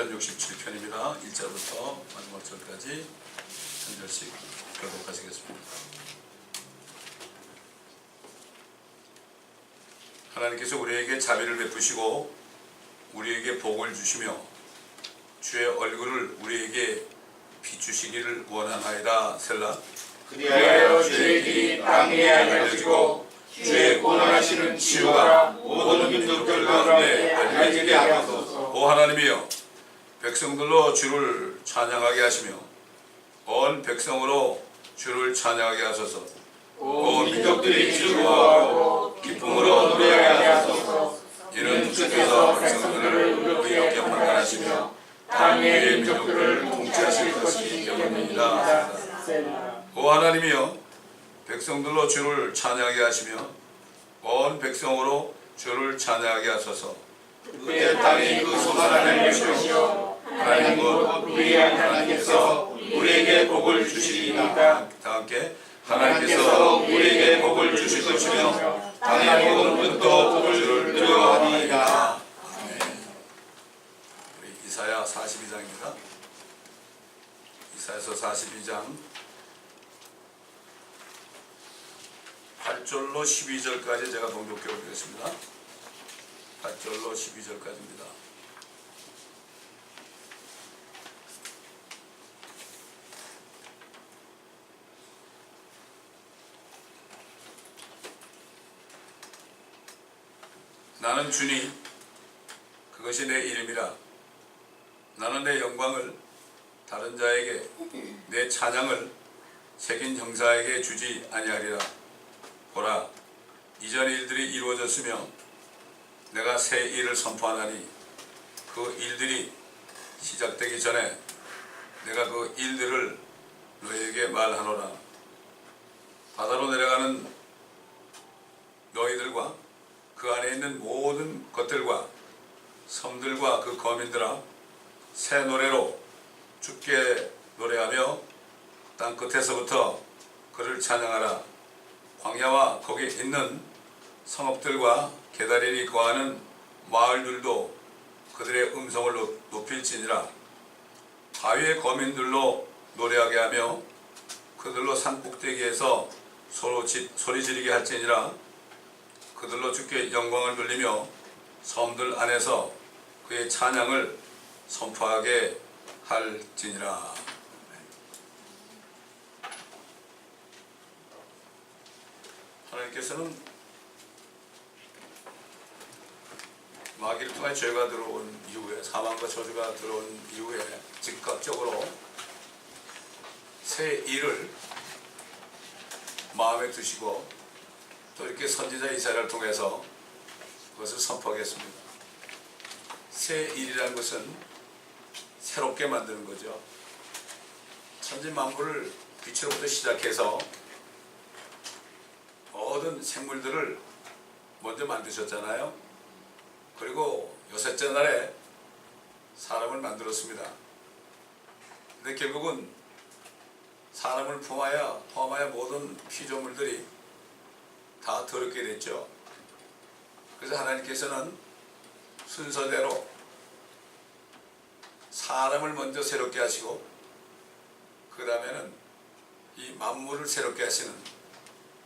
시편 67편입니다. 1절부터 마지막 절까지 한 절씩 교독하시겠습니다. 하나님께서 우리에게 자비를 베푸시고 우리에게 복을 주시며 주의 얼굴을 우리에게 비추시기를 원하나이다. 셀라. 그리하여 주의 길이 땅 위에 알려지고 주의 권한하시는 치유가 모든 민족들 가운데 알려지게 하소서. 오 하나님이여, 백성들로 주를 찬양하게 하시며 온 백성으로 주를 찬양하게 하소서. 온 민족들이 즐거워하고 기쁨으로 노래하게 하소서. 이는 주께서 백성들을 의롭게 판단하시며 땅 위의 민족들을 통치하실 것이기 때문입니다. 오 하나님이여, 백성들로 주를 찬양하게 하시며 온 백성으로 주를 찬양하게 하소서. 그의 땅이 그 소산을 것이요 하나님 곧 우리 하나님께서 우리에게 복을 주시리이다. 다 함께 하나님께서 우리에게 복을 주실 것이며 땅의 모든 끝도 복을 주를 두려워하리이다. 우리 이사야 42장입니다. 이사야서 42장 8절로 12절까지 제가 봉독해 보겠습니다. 8절로 12절까지입니다. 나는 주니 그것이 내 이름이라. 나는 내 영광을 다른 자에게 내 찬양을 새긴 형사에게 주지 아니하리라. 보라, 이전 일들이 이루어졌으며 내가 새 일을 선포하나니 그 일들이 시작되기 전에 내가 그 일들을 너희에게 말하노라. 바다로 내려가는 너희들과 그 안에 있는 모든 것들과 섬들과 그 거민들아, 새 노래로 주께 노래하며 땅 끝에서부터 그를 찬양하라. 광야와 거기 있는 성읍들과 게다린이 거하는 마을들도 그들의 음성을 높일지니라. 바위의 거민들로 노래하게 하며 그들로 산 꼭대기에서 서로 소리 지르게 할지니라. 그들로 주께 영광을 돌리며 섬들 안에서 그의 찬양을 선포하게 할지니라. 하나님께서는 마귀를 통해 죄가 들어온 이후에, 사망과 저주가 들어온 이후에 즉각적으로 새 일을 마음에 두시고 또 이렇게 선지자 이사야를 통해서 그것을 선포하겠습니다. 새 일이라는 것은 새롭게 만드는 거죠. 천지 만물을 빛으로부터 시작해서 모든 생물들을 먼저 만드셨잖아요. 그리고 여섯째 날에 사람을 만들었습니다. 근데 결국은 사람을 포함하여 모든 피조물들이 다 더럽게 됐죠. 그래서 하나님께서는 순서대로 사람을 먼저 새롭게 하시고 그 다음에는 이 만물을 새롭게 하시는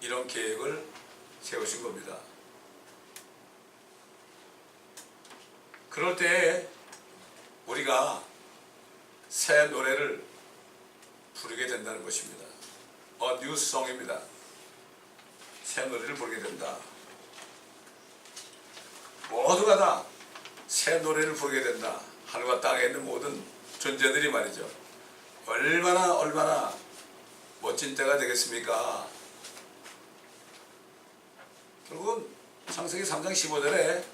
이런 계획을 세우신 겁니다. 그럴 때에 우리가 새 노래를 부르게 된다는 것입니다. 뉴 송입니다. 새 노래를 부르게 된다. 모두가 다 새 노래를 부르게 된다. 하늘과 땅에 있는 모든 존재들이 말이죠. 얼마나 멋진 때가 되겠습니까? 결국은 창세기 3장 15절에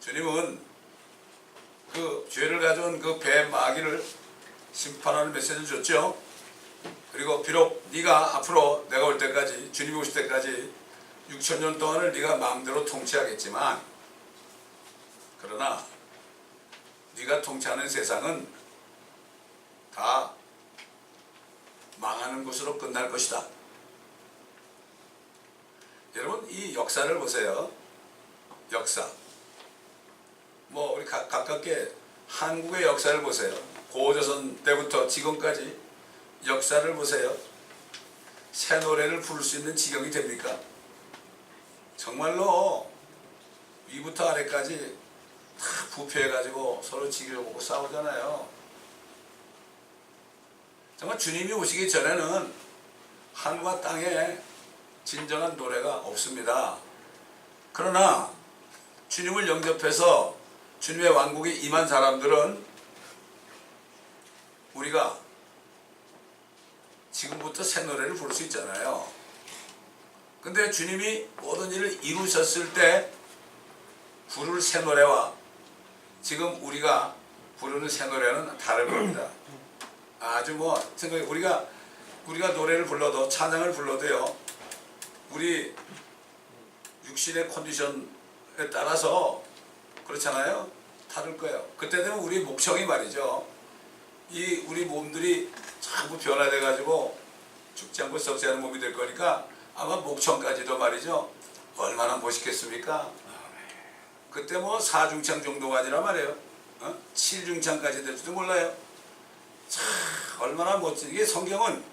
주님은 그 죄를 가져온 그 뱀 마귀를 심판하는 메시지를 줬죠. 그리고 비록 네가 앞으로 내가 올 때까지, 주님이 오실 때까지 6,000년 동안을 네가 마음대로 통치하겠지만, 그러나 네가 통치하는 세상은 다 망하는 것으로 끝날 것이다. 여러분, 이 역사를 보세요. 역사. 우리 가깝게 한국의 역사를 보세요. 고조선 때부터 지금까지 역사를 보세요. 새 노래를 부를 수 있는 지경이 됩니까? 정말로 위부터 아래까지 다 부패해가지고 서로 지기를 먹고 싸우잖아요. 정말 주님이 오시기 전에는 하늘과 땅에 진정한 노래가 없습니다. 그러나 주님을 영접해서 주님의 왕국이 임한 사람들은 우리가 지금부터 새 노래를 부를 수 있잖아요. 근데 주님이 모든 일을 이루셨을 때 부를 새 노래와 지금 우리가 부르는 새 노래는 다를 겁니다. 아주 생각해 우리가 노래를 불러도 찬양을 불러도요. 우리 육신의 컨디션에 따라서 그렇잖아요. 다를 거예요. 그때 되면 우리 목청이 말이죠. 우리 몸들이 자꾸 변화돼 가지고 죽지 않고 썩지 않은 몸이 될 거니까 아마 목청까지도 말이죠. 얼마나 멋있겠습니까? 그때 4중창 정도가 아니라 말이에요. 7중창까지 될지도 몰라요. 참 얼마나 멋진 이게 성경은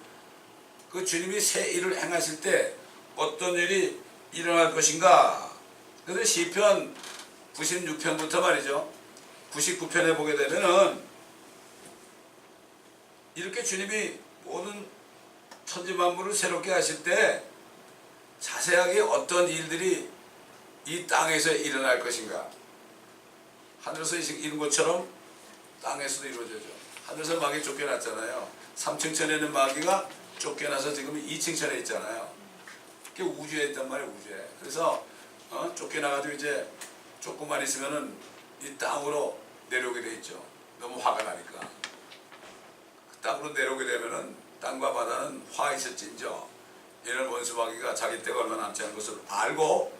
그 주님이 새 일을 행하실 때 어떤 일이 일어날 것인가. 그래서 시편 96편부터 말이죠. 99편에 보게 되면은 이렇게 주님이 모든 천지만물을 새롭게 하실 때 자세하게 어떤 일들이 이 땅에서 일어날 것인가. 하늘에서 이룬 것처럼 땅에서도 이루어져죠. 하늘에서 마귀 쫓겨났잖아요. 3층천에 있는 마귀가 쫓겨나서 지금 2층천에 있잖아요. 그게 우주에 있단 말이에요. 우주에. 그래서 쫓겨나가지고 이제 조금만 있으면은 이 땅으로 내려오게 돼 있죠. 너무 화가 나니까. 그 땅으로 내려오게 되면은 땅과 바다는 화 있을진저 이런 원수 마귀가 자기 때가 얼마 남지 않은 것을 알고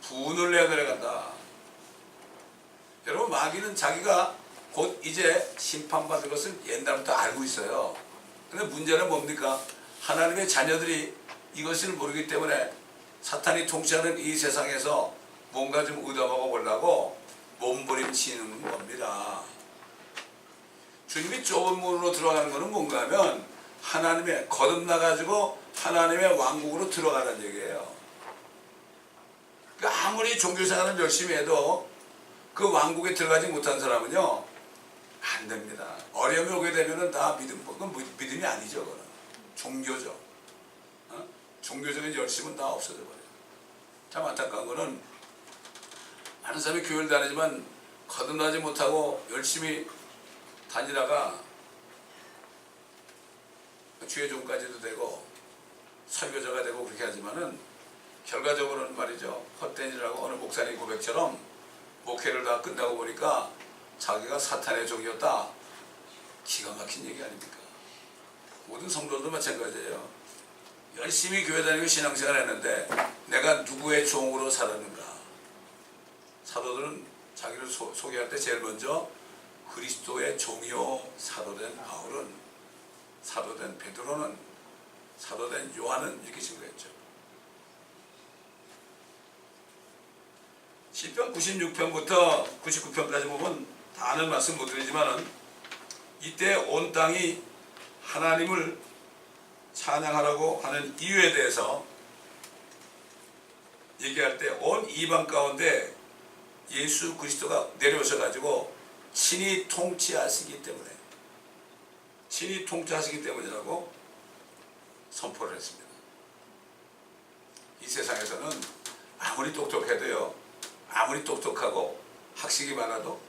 분을 내어 내려간다. 여러분 마귀는 자기가 곧 이제 심판받을 것을 옛날부터 알고 있어요. 근데 문제는 뭡니까? 하나님의 자녀들이 이것을 모르기 때문에 사탄이 통치하는 이 세상에서 뭔가 좀 얻어먹어 보려고 몸부림치는 겁니다. 주님이 좁은 문으로 들어가는 것은 뭔가 하면 하나님의 거듭나가지고 하나님의 왕국으로 들어가는 얘기예요. 그러니까 아무리 종교생활을 열심히 해도 그 왕국에 들어가지 못한 사람은요 안 됩니다. 어려움이 오게 되면은 다 그건 믿음이 아니죠. 그건 종교죠. 종교적인 열심은 다 없어져 버려요. 참 안타까운 거는 많은 사람이 교회를 다니지만 거듭나지 못하고 열심히 다니다가 주의 종까지도 되고 설교자가 되고 그렇게 하지만은 결과적으로는 말이죠. 헛된 일이라고 어느 목사님 고백처럼 목회를 다 끝나고 보니까 자기가 사탄의 종이었다. 기가 막힌 얘기 아닙니까? 모든 성도들도 마찬가지예요. 열심히 교회 다니고 신앙생활 했는데 내가 누구의 종으로 살았는가? 사도들은 자기를 소개할 때 제일 먼저 그리스도의 종이요 사도된 바울은, 사도된 베드로는, 사도된 요한은 이렇게 증거했죠. 시편 96편부터 99편까지 보면 다는 말씀 못 드리지만은 이때 온 땅이 하나님을 찬양하라고 하는 이유에 대해서 얘기할 때 온 이방 가운데 예수 그리스도가 내려오셔 가지고 친히 통치하시기 때문이라고 선포를 했습니다. 이 세상에서는 아무리 똑똑해도요, 아무리 똑똑하고 학식이 많아도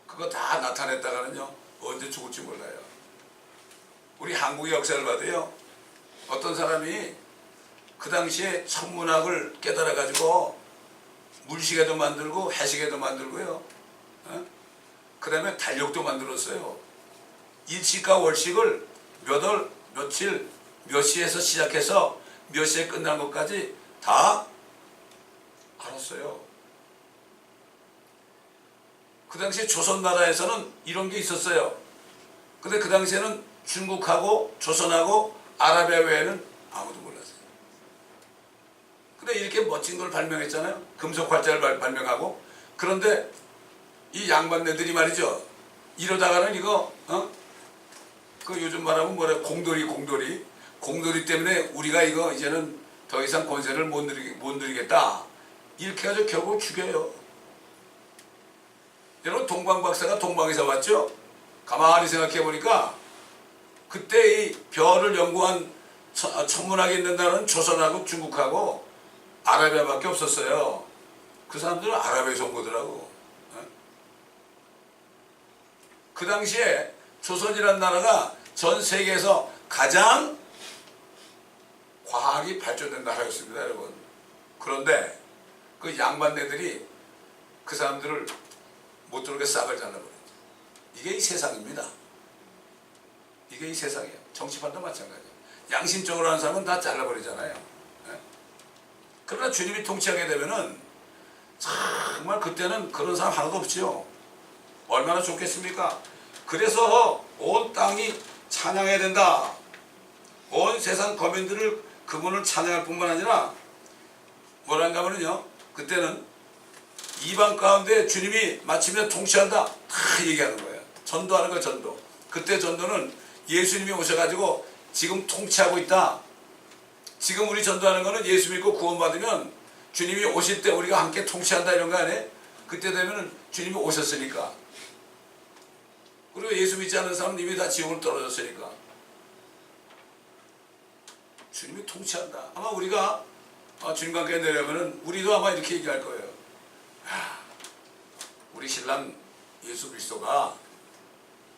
그거 다 나타냈다가는요 언제 죽을지 몰라요. 우리 한국의 역사를 봐도요, 어떤 사람이 그 당시에 천문학을 깨달아 가지고 물시계도 만들고 해시계도 만들고요, 그 다음에 달력도 만들었어요. 일식과 월식을 몇 월, 며칠, 몇 시에서 시작해서 몇 시에 끝난 것까지 다 알았어요. 그 당시에 조선나라에서는 이런 게 있었어요. 근데 그 당시에는 중국하고 조선하고 아라비아 외에는 아무도 몰랐어요. 근데 이렇게 멋진 걸 발명했잖아요. 금속 활자를 발명하고. 그런데 이 양반네들이 말이죠. 이러다가는 이거 그 요즘 말하면 뭐래 공돌이 때문에 우리가 이거 이제는 더 이상 권세를 못 누리겠다. 이렇게 해가지고 결국 죽여요. 여러분 동방박사가 동방에서 왔죠? 가만히 생각해 보니까 그때 이 별을 연구한 천문학에 있는 나라는 조선하고 중국하고 아라비아밖에 없었어요. 그 사람들은 아라비아에서 온 거더라고. 그 당시에 조선이라는 나라가 전 세계에서 가장 과학이 발전된 나라였습니다, 여러분. 그런데 그 양반네들이 그 사람들을 못 들어오게 싹을 잘라버렸죠. 이게 이 세상입니다. 이게 이 세상이에요. 정치판도 마찬가지예요. 양심적으로 하는 사람은 다 잘라버리잖아요. 그러나 주님이 통치하게 되면은 정말 그때는 그런 사람 하나도 없지요. 얼마나 좋겠습니까? 그래서 온 땅이 찬양해야 된다. 온 세상 거민들을 그분을 찬양할 뿐만 아니라 뭐란가 하면요. 그때는 이방 가운데 주님이 마침내 통치한다. 다 얘기하는 거예요. 전도하는 거예요. 전도. 그때 전도는 예수님이 오셔가지고 지금 통치하고 있다. 지금 우리 전도하는 거는 예수 믿고 구원받으면 주님이 오실 때 우리가 함께 통치한다 이런 거 아니에요? 그때 되면은 주님이 오셨으니까. 그리고 예수 믿지 않는 사람은 이미 다 지옥으로 떨어졌으니까. 주님이 통치한다. 아마 우리가 주님과 함께 내려면은 우리도 아마 이렇게 얘기할 거예요. 우리 신랑 예수 그리스도가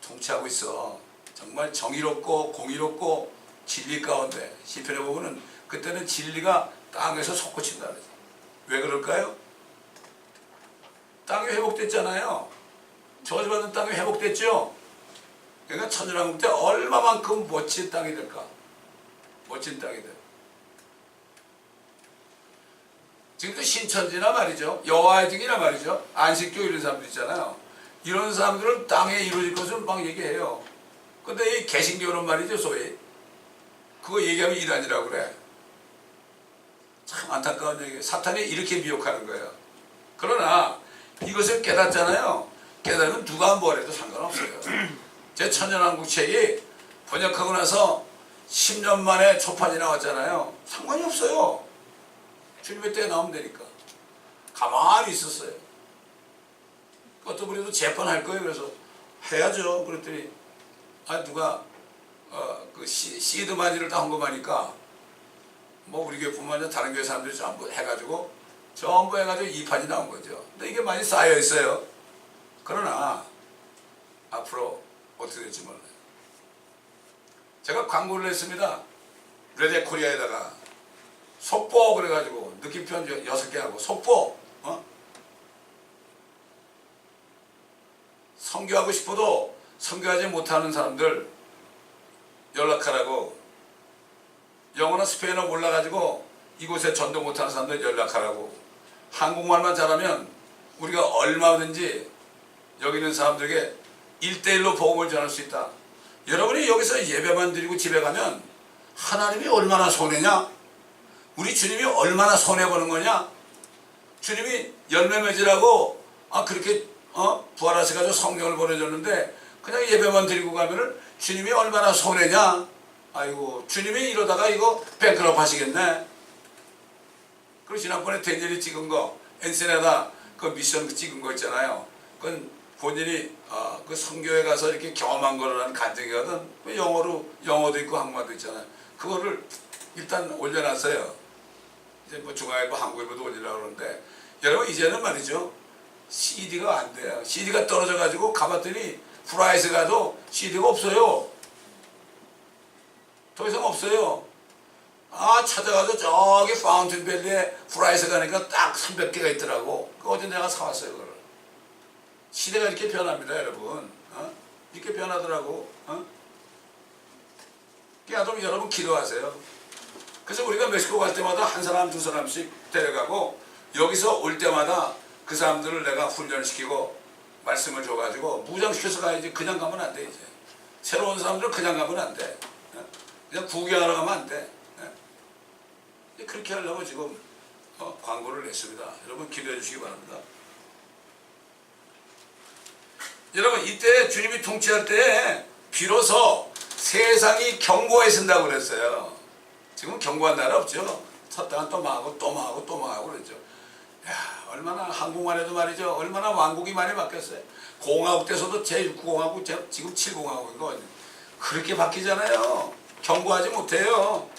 통치하고 있어. 정말 정의롭고 공의롭고 진리 가운데. 시편에 보면은 그때는 진리가 땅에서 솟구친다 그러지. 왜 그럴까요? 땅이 회복됐잖아요. 저주받은 땅이 회복됐죠. 그러니까 천연왕국 때 얼마만큼 멋진 땅이 될까? 멋진 땅이 돼. 지금도 신천지나 말이죠. 여호와의 증이나 말이죠. 안식교 이런 사람들 있잖아요. 이런 사람들은 땅에 이루어질 것을 막 얘기해요. 근데 이 개신교는 말이죠. 소위 그거 얘기하면 이단이라고 그래. 참 안타까운 얘기예요. 사탄이 이렇게 미혹하는 거예요. 그러나 이것을 깨닫잖아요. 깨달으면 누가 뭐래도 상관없어요. 제 천연왕국 책이 번역하고 나서 10년 만에 초판이 나왔잖아요. 상관이 없어요. 주님의 때에 나오면 되니까. 가만히 있었어요. 어떤 분이도 재판할 거예요. 그래서 해야죠. 그랬더니 누가 그 시드 마디를 다 헌금하니까 뭐 우리 교회뿐만 아니라 다른 교회 사람들이 전부 해가지고 이 판이 나온 거죠. 근데 이게 많이 쌓여 있어요. 그러나 앞으로 어떻게 될지 몰라요. 제가 광고를 했습니다. 레데코리아에다가 속보 그래가지고 느낌표 6개 하고 속보 선교하고 싶어도 선교하지 못하는 사람들 연락하라고. 영어나 스페인어 몰라가지고 이곳에 전도 못하는 사람들 연락하라고. 한국말만 잘하면 우리가 얼마든지 여기 있는 사람들에게 1대1로 복음을 전할 수 있다. 여러분이 여기서 예배만 드리고 집에 가면 하나님이 얼마나 손해냐? 우리 주님이 얼마나 손해보는 거냐? 주님이 열매 맺으라고 그렇게 부활하셔가지고 성령을 보내줬는데 그냥 예배만 드리고 가면은 주님이 얼마나 손해냐? 아이고 주님이 이러다가 이거 뱅크럽 하시겠네. 그리고 지난번에 댄젤이 찍은 거 엔세나다 그 미션 찍은 거 있잖아요. 그건 본인이 그 선교에 가서 이렇게 경험한 거라는 간증이거든. 영어도 있고 한국말도 있잖아요. 그거를 일단 올려놨어요. 이제 뭐 중앙일보 한국일보도 올리려고 그러는데 여러분 이제는 말이죠. CD가 안 돼요. CD가 떨어져가지고 가봤더니 프라이스 가도 CD가 없어요. 더 이상 없어요. 찾아가서 저기 파운틴밸리에 프라이스 가니까 딱 300개가 있더라고. 그 어제 내가 사왔어요. 그걸. 시대가 이렇게 변합니다, 여러분. 이렇게 변하더라고. 그러니까 여러분 기도하세요. 그래서 우리가 멕시코 갈 때마다 한 사람 두 사람씩 데려가고 여기서 올 때마다 그 사람들을 내가 훈련시키고 말씀을 줘가지고 무장시켜서 가야지. 그냥 가면 안 돼. 이제 새로운 사람들은 그냥 가면 안 돼. 그냥 구경하러 가면 안 돼. 그렇게 하려고 지금 광고를 냈습니다. 여러분 기도해 주시기 바랍니다. 여러분 이때 주님이 통치할 때 비로소 세상이 경고했습니다고 그랬어요. 지금 경고한 나라 없죠. 섰다가 또 망하고 또 망하고 또 망하고 그랬죠. 야, 얼마나 한국만 해도 말이죠. 얼마나 왕국이 많이 바뀌었어요. 공화국 때서도 제6공화국 지금 7공화국인가 그렇게 바뀌잖아요. 경고하지 못해요.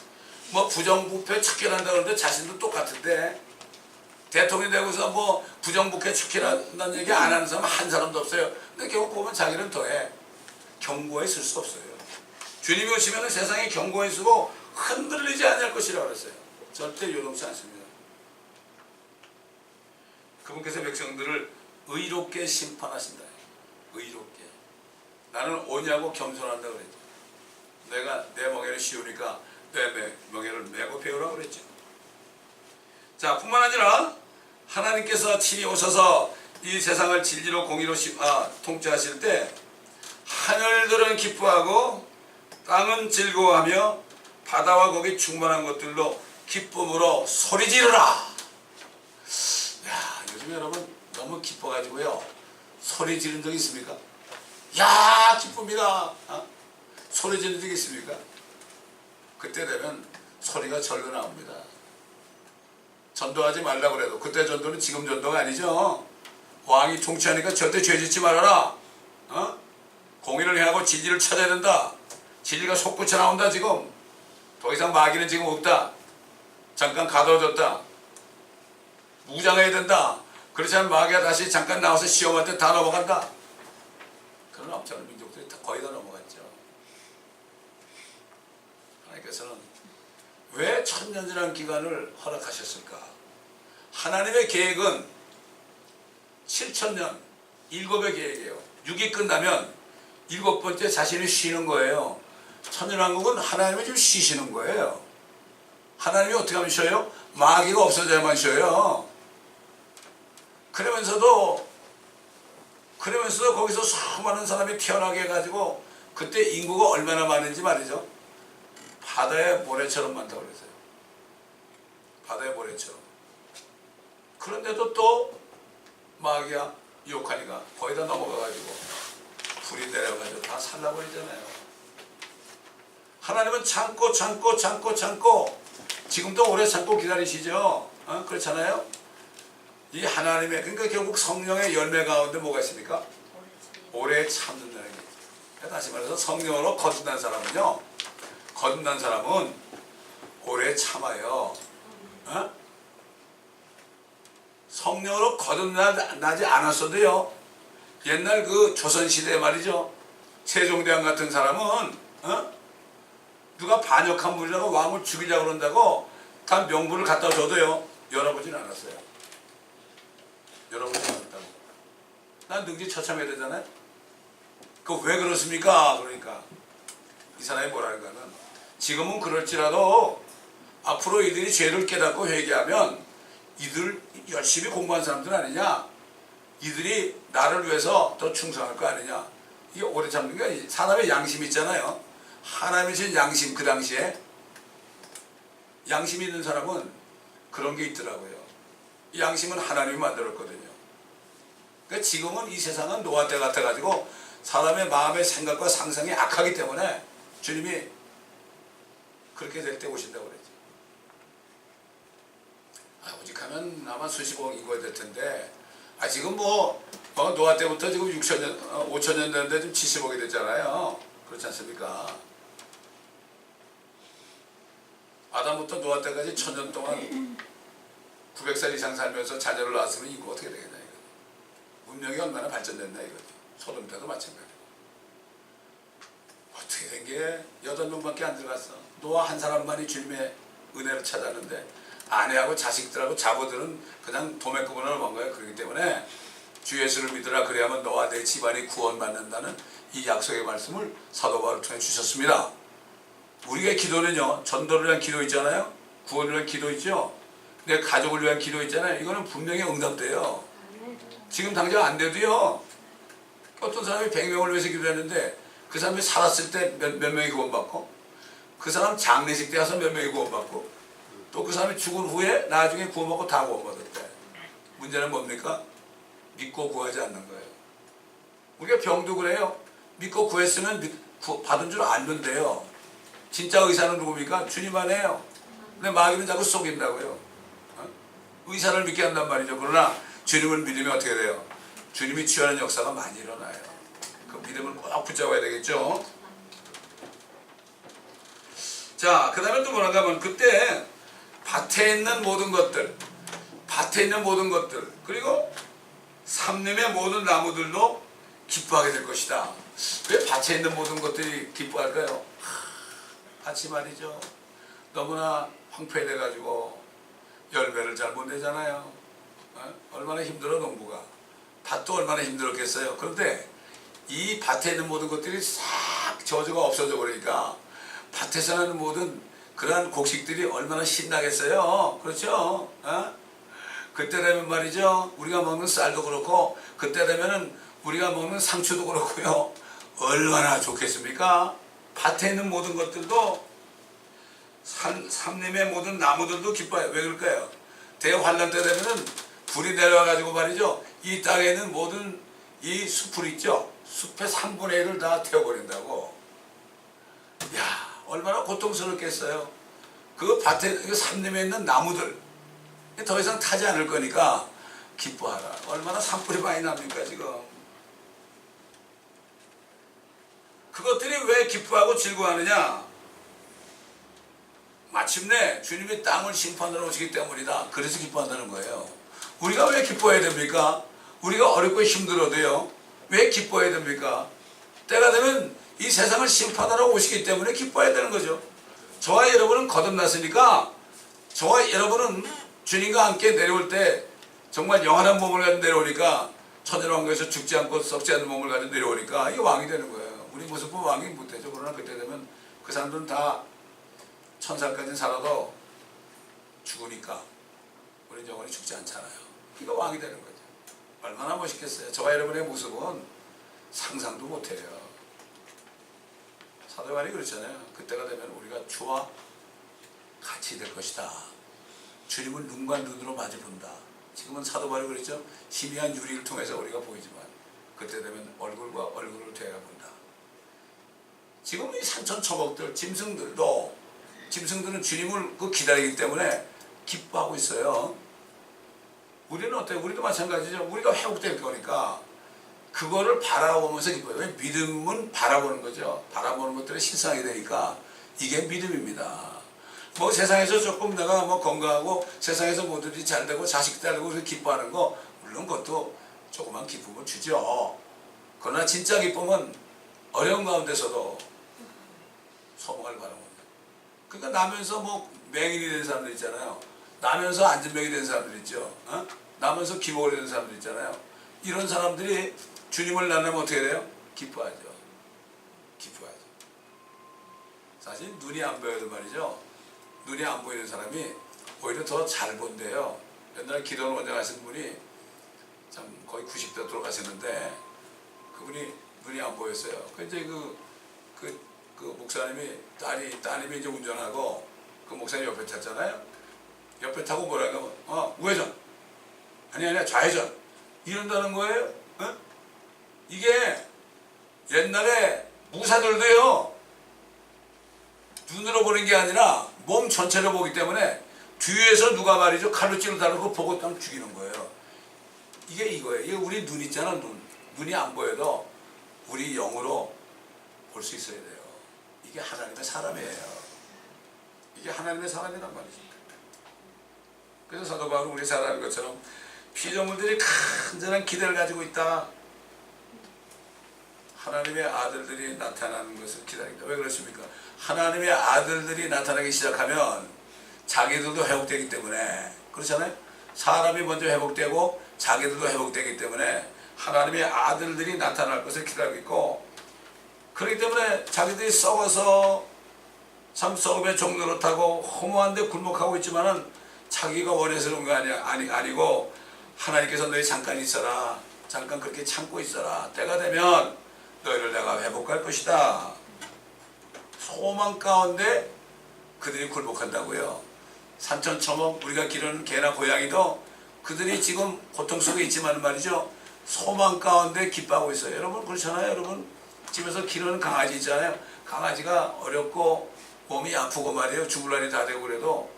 뭐 부정부패 척결한다 그러는데 자신도 똑같은데 대통령이 되고서 뭐 부정부패 척결한다는 얘기 안 하는 사람 한 사람도 없어요. 근데 결국 보면 자기는 더해. 경고에 쓸 수 없어요. 주님이 오시면 세상에 경고에 쓰고 흔들리지 않을 것이라고 그랬어요. 절대 요동치 않습니다. 그분께서 백성들을 의롭게 심판하신다. 의롭게. 나는 오냐고 겸손한다 그랬죠. 내가 내 멍에를 씌우니까 내 멍에를 메고 배우라고 그랬죠. 자, 뿐만 아니라 하나님께서 친히 오셔서 이 세상을 진리로 공의로 통치하실 때 하늘들은 기뻐하고 땅은 즐거워하며 바다와 거기 충만한 것들로 기쁨으로 소리 지르라. 야, 요즘 여러분 너무 기뻐가지고요. 소리 지른 적 있습니까? 야, 기쁩니다. 소리 지른 적 있습니까? 그때 되면 소리가 절로 나옵니다. 전도하지 말라고 그래도 그때 전도는 지금 전도가 아니죠. 왕이 통치하니까 절대 죄 짓지 말아라. 공의를 행하고 진리를 찾아야 된다. 진리가 솟구쳐 나온다. 지금 더 이상 마귀는 지금 없다. 잠깐 가둬졌다. 무장해야 된다. 그렇지 않으면 마귀가 다시 잠깐 나와서 시험할 때 다 넘어간다. 그런 없잖아요. 민족들이 거의 다 넘어갔죠. 하나님께서는 왜 천년이라는 기간을 허락하셨을까? 하나님의 계획은 7천년 7의 계획이에요. 6이 끝나면 7번째 자신이 쉬는 거예요. 천년왕국은 하나님이 좀 쉬시는 거예요. 하나님이 어떻게 하면 쉬어요? 마귀가 없어져야만 쉬어요. 그러면서도 거기서 수많은 사람이 태어나게 해가지고 그때 인구가 얼마나 많은지 말이죠. 바다의 모래처럼 많다고 그랬어요. 바다의 모래처럼. 그런데도 또 마귀가 유혹하니까 거의 다 넘어가가지고 불이 내려가지고 다 살라버리잖아요. 하나님은 참고 지금도 오래 참고 기다리시죠. 그렇잖아요. 이 하나님의 그러니까 결국 성령의 열매 가운데 뭐가 있습니까? 오래 참는다는 게. 다시 말해서 성령으로 거듭난 사람은요. 거듭난 사람은 오래 참아요. 성령으로 거듭나지 않았어도요. 옛날 그 조선시대 말이죠. 세종대왕 같은 사람은 누가 반역한 분이라고 왕을 죽이려고 그런다고 다 명분을 갖다 줘도요. 열어보진 않았어요. 열어보진 않았다고. 난 능지 처참해야 되잖아요. 그 왜 그렇습니까? 그러니까 이 사람이 뭐라는 거는 지금은 그럴지라도 앞으로 이들이 죄를 깨닫고 회개하면 이들 열심히 공부한 사람들 아니냐? 이들이 나를 위해서 더 충성할 거 아니냐? 이게 오래 참는 게 사람의 양심이 있잖아요. 하나님이 주신 양심, 그 당시에 양심 있는 사람은 그런 게 있더라고요. 이 양심은 하나님이 만들었거든요. 그러니까 지금은 이 세상은 노아 때 같아가지고 사람의 마음의 생각과 상상이 악하기 때문에 주님이 그렇게 될 때 오신다고 그랬죠. 오직하면 아마 수십억 인구가 될 텐데, 지금 노아 때부터 지금 6천년, 5천년 됐는데 지금 70억이 됐잖아요. 그렇지 않습니까? 아담부터 노아 때까지 1000년 동안 900살 이상 살면서 자녀를 낳았으면 인구가 어떻게 되겠냐 이거죠. 문명이 얼마나 발전됐나 이거죠. 소돔 때도 마찬가지고. 어떻게 된 게 8명밖에 안 들어갔어. 노아 한 사람만이 주님의 은혜를 찾았는데 아내하고 자식들하고 자보들은 그냥 도매구분을 먹은 거예요. 그렇기 때문에 주 예수를 믿으라 그래야만 너와 내 집안이 구원받는다는 이 약속의 말씀을 사도 바울을 통해 주셨습니다. 우리의 기도는요. 전도를 위한 기도 있잖아요. 구원을 위한 기도 있죠. 내 가족을 위한 기도 있잖아요. 이거는 분명히 응답돼요. 지금 당장 안 돼도요. 어떤 사람이 100명을 위해서 기도했는데 그 사람이 살았을 때 몇 명이 구원받고 그 사람 장례식 때 와서 몇 명이 구원받고 또 그 사람이 죽은 후에 나중에 구원받고 다 구원받았대. 문제는 뭡니까? 믿고 구하지 않는 거예요. 우리가 병도 그래요. 믿고 구했으면 받은 줄 알는데요. 진짜 의사는 누굽니까? 주님만 해요. 근데 마귀는 자꾸 속인다고요. 의사를 믿게 한단 말이죠. 그러나 주님을 믿으면 어떻게 돼요? 주님이 취하는 역사가 많이 일어나요. 그 믿음을 꼭 붙잡아야 되겠죠. 자, 그 다음에 또 뭐라고 하면 그때 밭에 있는 모든 것들, 그리고 삼림의 모든 나무들도 기뻐하게 될 것이다. 왜 밭에 있는 모든 것들이 기뻐할까요? 밭이 말이죠. 너무나 황폐해가지고 열매를 잘 못 내잖아요. 얼마나 힘들어 농부가. 밭도 얼마나 힘들었겠어요. 그런데 이 밭에 있는 모든 것들이 싹 저주가 없어져 버리니까 밭에서 나는 모든 그러한 곡식들이 얼마나 신나겠어요. 그렇죠? 그때 되면 말이죠. 우리가 먹는 쌀도 그렇고 그때 되면은 우리가 먹는 상추도 그렇고요. 얼마나 좋겠습니까? 밭에 있는 모든 것들도 삼림의 모든 나무들도 기뻐요. 왜 그럴까요? 대환란 때 되면은 불이 내려와가지고 말이죠. 이 땅에 있는 모든 이 숲을 있죠. 숲의 3분의 1을 다 태워버린다고. 야, 얼마나 고통스럽겠어요. 그 밭에, 그 삼림에 있는 나무들 더 이상 타지 않을 거니까 기뻐하라. 얼마나 산불이 많이 납니까 지금. 그것들이 왜 기뻐하고 즐거워하느냐? 마침내 주님이 땅을 심판하러 오시기 때문이다. 그래서 기뻐한다는 거예요. 우리가 왜 기뻐해야 됩니까? 우리가 어렵고 힘들어도요. 왜 기뻐해야 됩니까? 때가 되면 이 세상을 심판하러 오시기 때문에 기뻐해야 되는 거죠. 저와 여러분은 거듭났으니까 저와 여러분은 주님과 함께 내려올 때 정말 영원한 몸을 가지고 내려오니까 천연왕국에서 죽지 않고 썩지 않는 몸을 가지고 내려오니까 이게 왕이 되는 거예요. 우리 모습 보면 왕이 못되죠. 그러나 그때 되면 그 사람들은 다 천살까지 살아도 죽으니까 우리 영원히 죽지 않잖아요. 이거 왕이 되는 거죠. 얼마나 멋있겠어요. 저와 여러분의 모습은 상상도 못해요. 사도 바울이 그렇잖아요. 그때가 되면 우리가 주와 같이 될 것이다. 주님을 눈과 눈으로 마주본다. 지금은 사도 바울이 그랬죠. 희미한 유리를 통해서 우리가 보이지만 그때 되면 얼굴과 얼굴을 대하여 본다. 지금 이 산천초목들, 짐승들은 주님을 기다리기 때문에 기뻐하고 있어요. 우리는 어때요? 우리도 마찬가지죠. 우리가 회복될 거니까 그거를 바라보면서 기뻐요. 왜? 믿음은 바라보는 거죠. 바라보는 것들을 실상이 되니까 이게 믿음입니다. 뭐 세상에서 조금 내가 뭐 건강하고 세상에서 뭐든지 잘 되고 자식 잘 되고 그래서 기뻐하는 거 물론 그것도 조그만 기쁨을 주죠. 그러나 진짜 기쁨은 어려운 가운데서도 소망을 바라는 겁니다. 그러니까 나면서 뭐 맹인이 된 사람들 있잖아요. 나면서 안진병이 된 사람들 있죠. 나면서 기복이 된 사람들 있잖아요. 이런 사람들이 주님을 만나면 어떻게 돼요? 기뻐하죠. 기뻐하죠. 사실 눈이 안 보여도 말이죠. 눈이 안 보이는 사람이 오히려 더 잘 본대요. 옛날에 기도원 원장 하신 분이 참 거의 90대 돌아가셨는데 그분이 눈이 안 보였어요. 그 이제 그 목사님이 따님이 이제 운전하고 그 목사님 옆에 탔잖아요. 옆에 타고 뭐라고 하면 우회전 아니야 좌회전 이런다는 거예요. 이게 옛날에 무사들도요 눈으로 보는 게 아니라 몸 전체를 보기 때문에 뒤에서 누가 말이죠 칼로 찌르다는 거 보고 딱 죽이는 거예요. 이게 이거예요. 이게 우리 눈 있잖아. 눈이 안 보여도 우리 영으로 볼 수 있어야 돼요. 이게 하나님의 사람이에요. 이게 하나님의 사람이란 말이죠. 그래서 사도 바울은 우리 잘 아는 것처럼 피조물들이 간절한 기대를 가지고 있다. 하나님의 아들들이 나타나는 것을 기다립니다. 왜 그렇습니까? 하나님의 아들들이 나타나기 시작하면 자기들도 회복되기 때문에 그렇잖아요. 사람이 먼저 회복되고 자기들도 회복되기 때문에 하나님의 아들들이 나타날 것을 기다리고 있고 그렇기 때문에 자기들이 썩어서 참 썩음의 종노릇하고 허무한데 굴복하고 있지만은 자기가 원해서는 거 아니고 하나님께서 너희 잠깐 있어라. 잠깐 그렇게 참고 있어라. 때가 되면 너희를 내가 회복할 것이다. 소망 가운데 그들이 굴복한다고요. 산천초목 우리가 기르는 개나 고양이도 그들이 지금 고통 속에 있지만 말이죠. 소망 가운데 기뻐하고 있어요. 여러분 그렇잖아요. 여러분 집에서 기르는 강아지 있잖아요. 강아지가 어렵고 몸이 아프고 말이에요. 죽을 날이 다 되고 그래도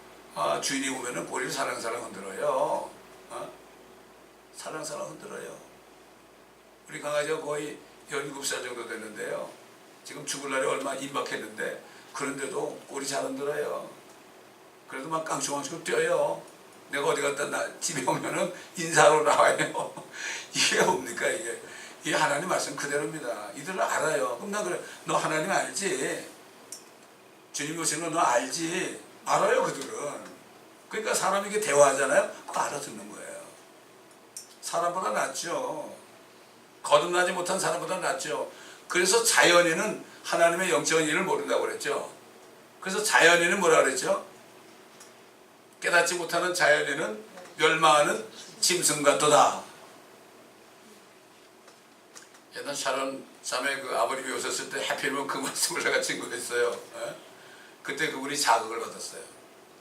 주인이 오면은 꼬리를 살랑살랑 흔들어요. 살랑살랑 흔들어요. 우리 강아지가 거의 17살 정도 됐는데요. 지금 죽을 날이 얼마 임박했는데 그런데도 꼬리 잘 흔들어요. 그래도 막 깡충깡충 뛰어요. 내가 어디 갔다 집에 오면은 인사하러 나와요. 이게 뭡니까 이게? 이 하나님 말씀 그대로입니다. 이들은 알아요. 그럼 나 그래, 너 하나님 알지? 주님 오시는 거 너 알지? 알아요 그들은. 그러니까 사람이 이게 대화하잖아요. 그거 알아듣는 거예요. 사람보다 낫죠. 거듭나지 못한 사람보다 낫죠. 그래서 자연인은 하나님의 영적인 일을 모른다고 그랬죠. 그래서 자연인은 뭐라 그랬죠? 깨닫지 못하는 자연인은 멸망하는 짐승 같도다. 옛날 샤론 자매 그 아버님이 오셨을 때 하필이면 그 말씀을 제가 증거했어요. 그때 그분이 자극을 받았어요.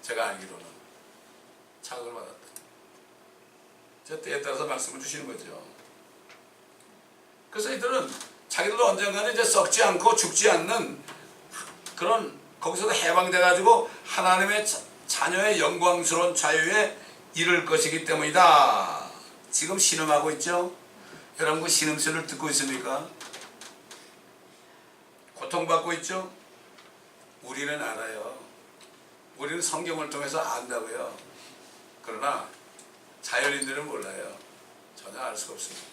제가 알기로는 자극을 받았다. 제 때에 따라서 말씀을 주시는 거죠. 그래서 이들은 자기들도 언젠가는 이제 썩지 않고 죽지 않는 그런 거기서도 해방돼가지고 하나님의 자녀의 영광스러운 자유에 이를 것이기 때문이다. 지금 신음하고 있죠? 여러분 그 신음소리를 듣고 있습니까? 고통받고 있죠? 우리는 알아요. 우리는 성경을 통해서 안다고요. 그러나 자연인들은 몰라요. 전혀 알 수가 없습니다.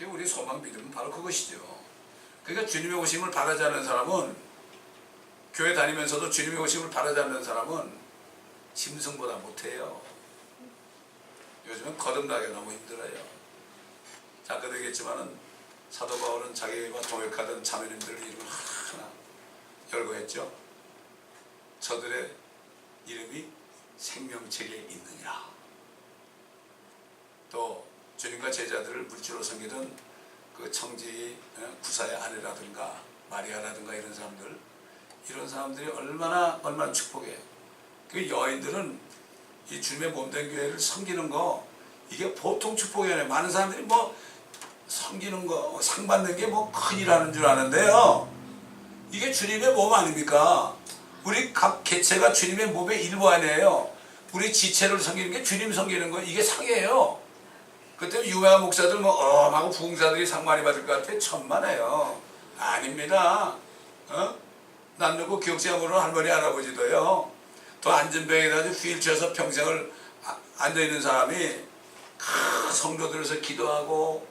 우리 소망 믿음은 바로 그것이죠. 그러니까 주님의 오심을 바라지 않는 사람은, 교회 다니면서도 주님의 오심을 바라지 않는 사람은 짐승보다 못해요. 요즘은 거듭나기 너무 힘들어요. 잠깐 얘기했지만은 사도 바울은 자기와 동역하던 자매님들의 이름을 하나 열거했죠. 저들의 이름이 생명책에 있느니라. 또 주님과 제자들을 물질로 섬기던 그 청지 구사의 아내라든가 마리아라든가 이런 사람들이 얼마나 축복해요. 그 여인들은 이 주님의 몸된 교회를 섬기는 거 이게 보통 축복이 아니에요. 많은 사람들이 뭐 섬기는 거 상 받는 게 뭐 큰일하는 줄 아는데요. 이게 주님의 몸 아닙니까? 우리 각 개체가 주님의 몸의 일부 아니에요. 우리 지체를 섬기는 게 주님 섬기는 거 이게 상이에요. 그때 유명한 목사들 뭐 하고 부흥사들이 상 많이 받을 것 같아 천만에요. 아닙니다. 난 누구 기억지 않고는 할머니 할아버지도요. 또 안전병에다 휠체어에서 평생을 앉아있는 사람이 성도들에서 기도하고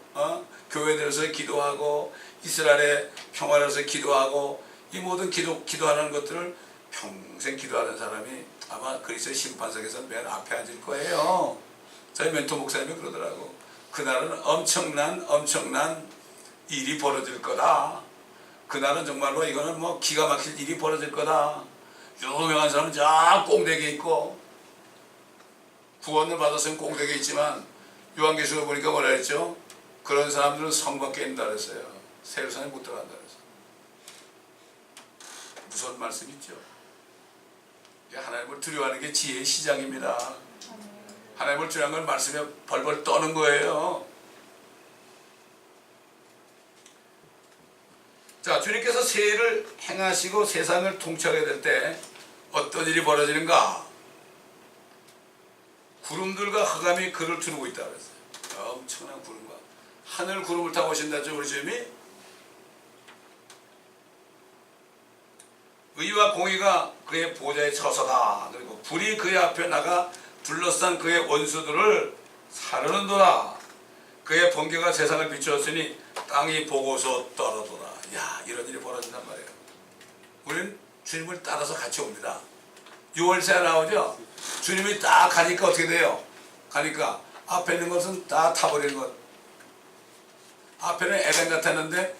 교회들에서 기도하고 이스라엘의 평화로서 기도하고 이 모든 기도하는 것들을 평생 기도하는 사람이 아마 그리스도의 심판석에서 맨 앞에 앉을 거예요. 저희 멘토 목사님이 그러더라고. 그날은 엄청난 일이 벌어질 거다. 그날은 정말로 이거는 뭐 기가 막힐 일이 벌어질 거다. 유명한 사람은 저 꽁대기에 있고 구원을 받았으면 꽁대기에 있지만 요한계시록을 보니까 뭐라 했죠? 그런 사람들은 성 밖에 있는다 그랬어요. 세루살렘에 못 들어간다 그랬어요. 무서운 말씀 있죠? 하나님을 두려워하는 게 지혜의 시작입니다. 하나님을 두려워하는 건 말씀에 벌벌 떠는 거예요. 자, 주님께서 세일을 행하시고 세상을 통치하게 될 때 어떤 일이 벌어지는가? 구름들과 흑암이 그를 두르고 있다 그랬어요. 엄청난 구름과 하늘 구름을 타고 오신다죠 우리 주님이. 의와 공의가 그의 보좌에 처서다. 그리고 불이 그의 앞에 나가 둘러싼 그의 원수들을 사르는도다. 그의 번개가 세상을 비추었으니 땅이 보고서 떨어도다. 야, 이런 일이 벌어진단 말이에요. 우리는 주님을 따라서 같이 옵니다. 6월새 나오죠? 주님이 딱 가니까 어떻게 돼요? 가니까 앞에 있는 것은 다 타버리는 것. 앞에는 에덴 같았는데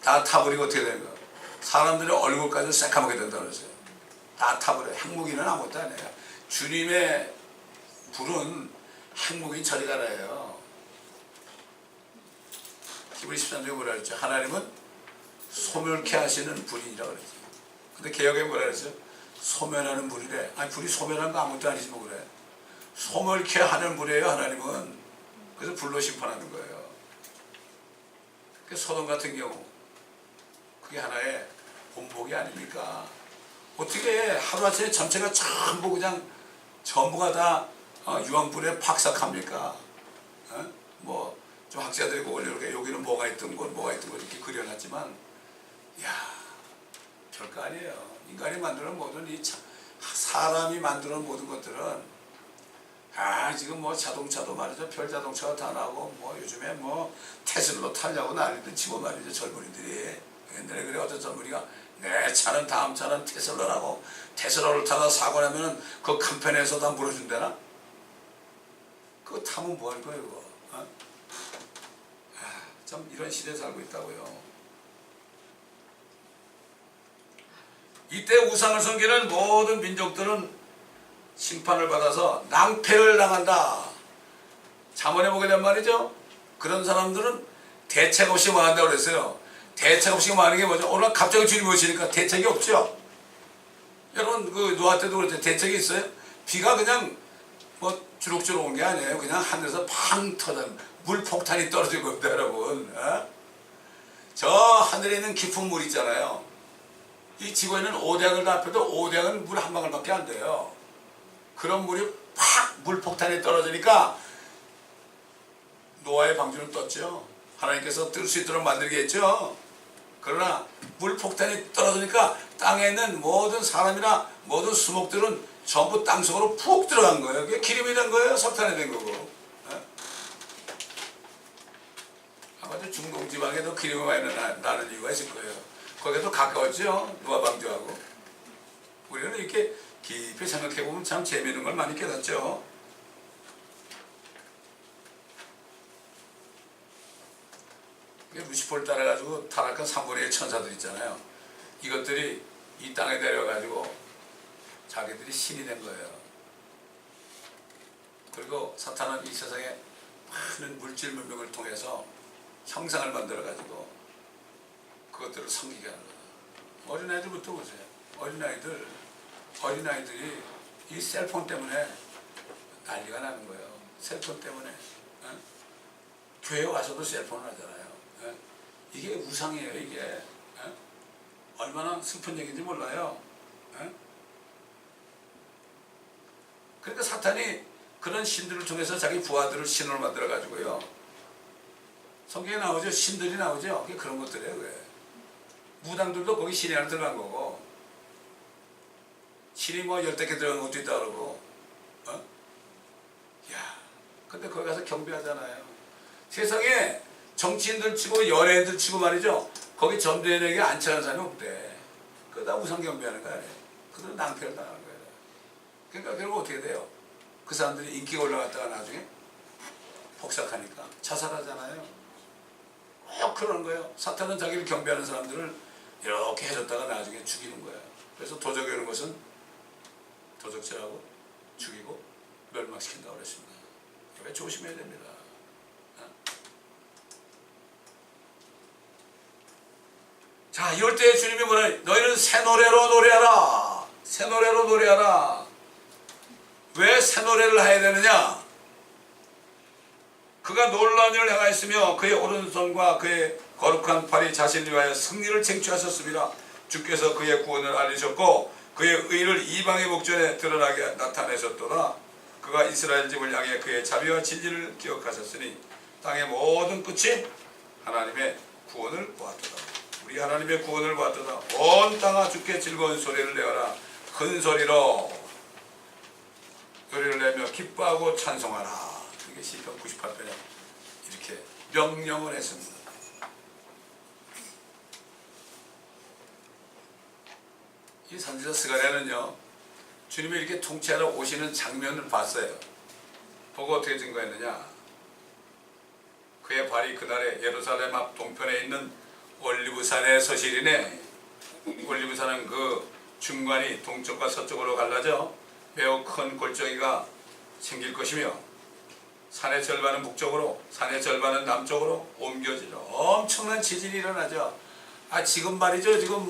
다 타버리고 어떻게 되는 거예요? 사람들의 얼굴까지 새까맣게 된다고 그랬어요. 다 타버려요. 핵무기는 아무것도 아니에요. 주님의 불은 핵무기 저리 가라예요. 히브리 13장에 뭐라 그랬죠? 하나님은 소멸케 하시는 불이라고 그랬죠. 근데 개혁에 뭐라 그랬죠? 소멸하는 불이래. 아니 불이 소멸한 거 아무것도 아니지 뭐 그래. 소멸케 하는 불이에요. 하나님은 그래서 불로 심판하는 거예요. 그 소돔 같은 경우 그게 하나의 본보기 아닙니까? 어떻게 하루아침에 전체가 전부 그냥 전부가 다 유황불에 박삭합니까? 좀 학자들이 이렇게 여기는 뭐가 있던 것 이렇게 그려놨지만, 야, 별거 아니에요. 인간이 만드는 모든 사람이 만드는 모든 것들은 지금 뭐 자동차도 말이죠. 별 자동차가 다 나오고 요즘에 테슬라 타려고 난리도 치고 말이죠. 젊은이들이. 옛날에 그래 어떤 젊은이가 내 차는 다음 차는 테슬라라고 테슬라를 타다 사고 나면은 그 간편에서 다 물어준대나? 그거 타면 뭐 할 거예요 그거? 참 이런 시대에 살고 있다고요. 이때 우상을 섬기는 모든 민족들은 심판을 받아서 낭패를 당한다. 잠언에 보게 된 말이죠. 그런 사람들은 대책 없이 망한다고 그랬어요. 대책 없이 망하는 게 뭐죠? 오늘 갑자기 주님이 오시니까 대책이 없죠. 여러분 그 노아 때도 그랬죠. 대책이 있어요? 비가 그냥 주룩주룩 온 게 아니에요. 그냥 하늘에서 팡 터져 물폭탄이 떨어진 겁니다, 여러분. 저 하늘에 있는 깊은 물 있잖아요. 이 지구에 있는 오대양을 다 합해도 오대양은 물 한 방울밖에 안 돼요. 그런 물이 팍 물폭탄이 떨어지니까 노아의 방주는 떴죠. 하나님께서 뜰 수 있도록 만들게 했죠. 그러나 물폭탄이 떨어지니까 땅에 있는 모든 사람이나 모든 수목들은 전부 땅속으로 푹 들어간 거예요. 그게 기름이 된 거예요. 석탄이 된 거고. 아마도 중동 지방에도 기름이 많이 나는 이유가 있을 거예요. 거기도 가까웠죠. 노아 방주하고. 우리는 이렇게 깊이 생각해보면 참 재미있는 걸 많이 깨닫죠. 루시퍼를 따라가지고 타락한 3분의 1 천사들 있잖아요. 이것들이 이 땅에 내려가지고 자기들이 신이 된 거예요. 그리고 사탄은 이 세상에 많은 물질 문명을 통해서 형상을 만들어가지고 그것들을 섬기게 하는 거예요. 어린아이들부터 보세요. 어린아이들이 이 셀폰 때문에 난리가 나는 거예요. 셀폰 때문에. 교회 와서도 셀폰을 하잖아요. 이게 우상이에요, 이게. 얼마나 슬픈 얘기인지 몰라요. 그러니까 사탄이 그런 신들을 통해서 자기 부하들을 신으로 만들어가지고요. 성경에 나오죠. 신들이 나오죠. 그게 그런 것들이에요. 왜? 무당들도 거기 신이 하나 들어간 거고, 신이 10개 들어간 것도 있다 그러고, 근데 거기 가서 경배하잖아요. 세상에 정치인들 치고 연예인들 치고 말이죠. 거기 전도연에게 안 친한 사람이 없대. 그거 다 우상 경배하는 거 아니에요. 그들은 낭패를 당하는 거예요. 그러니까 결국 어떻게 돼요? 그 사람들이 인기가 올라갔다가 나중에 폭삭하니까 자살하잖아요. 꼭 그러는 거예요. 사탄은 자기를 경배하는 사람들을 이렇게 해줬다가 나중에 죽이는 거예요. 그래서 도적이 오는 것은 도적질하고 죽이고 멸망시킨다고 그랬습니다. 왜 조심해야 됩니다. 자, 이럴 때 주님이 뭐라 너희는 새 노래로 노래하라. 새 노래로 노래하라. 왜 새 노래를 해야 되느냐? 그가 놀라운 일을 행하였으며 그의 오른손과 그의 거룩한 팔이 자신을 위하여 승리를 쟁취하셨습니다. 주께서 그의 구원을 알리셨고 그의 의를 이방의 목전에 드러나게 나타내셨도다. 그가 이스라엘 집을 향해 그의 자비와 진리를 기억하셨으니 땅의 모든 끝이 하나님의 구원을 보았도다. 우리 하나님의 구원을 보았도다. 온 땅아 주께 즐거운 소리를 내어라. 큰 소리로 소리를 내며 기뻐하고 찬송하라. 이게 시편 98편에 이렇게 명령을 했습니다. 이 선지자 스가랴는요, 주님이 이렇게 통치하러 오시는 장면을 봤어요. 보고 어떻게 증거했느냐? 그의 발이 그날에 예루살렘 앞 동편에 있는 올리브산의 서실이네. 올리브산은 그 중간이 동쪽과 서쪽으로 갈라져 매우 큰 골짜기가 생길 것이며 산의 절반은 북쪽으로 산의 절반은 남쪽으로 옮겨지는 엄청난 지진이 일어나죠. 지금 말이죠. 지금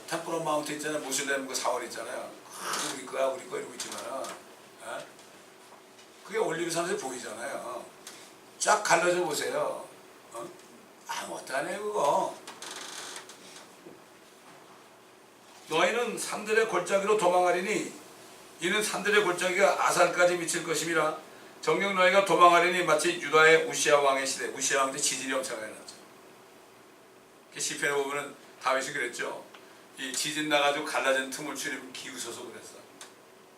템플 오브 마운트 있잖아요. 모슬렘 그 사원 있잖아요. 우리 거야 이러고 있지만은 그게 올리브산에서 보이잖아요. 쫙 갈라져 보세요. 아무것도 안 해 그거. 너희는 산들의 골짜기로 도망하리니 이는 산들의 골짜기가 아산까지 미칠 것임이라. 정녕 너희가 도망하리니 마치 유다의 우시아 왕의 시대. 우시아 왕 때 지진이 엄청나게 났죠. 시편에 보면은 다윗이 그랬죠. 이 지진 나가지고 갈라진 틈을 주님 기우셔서 그랬어.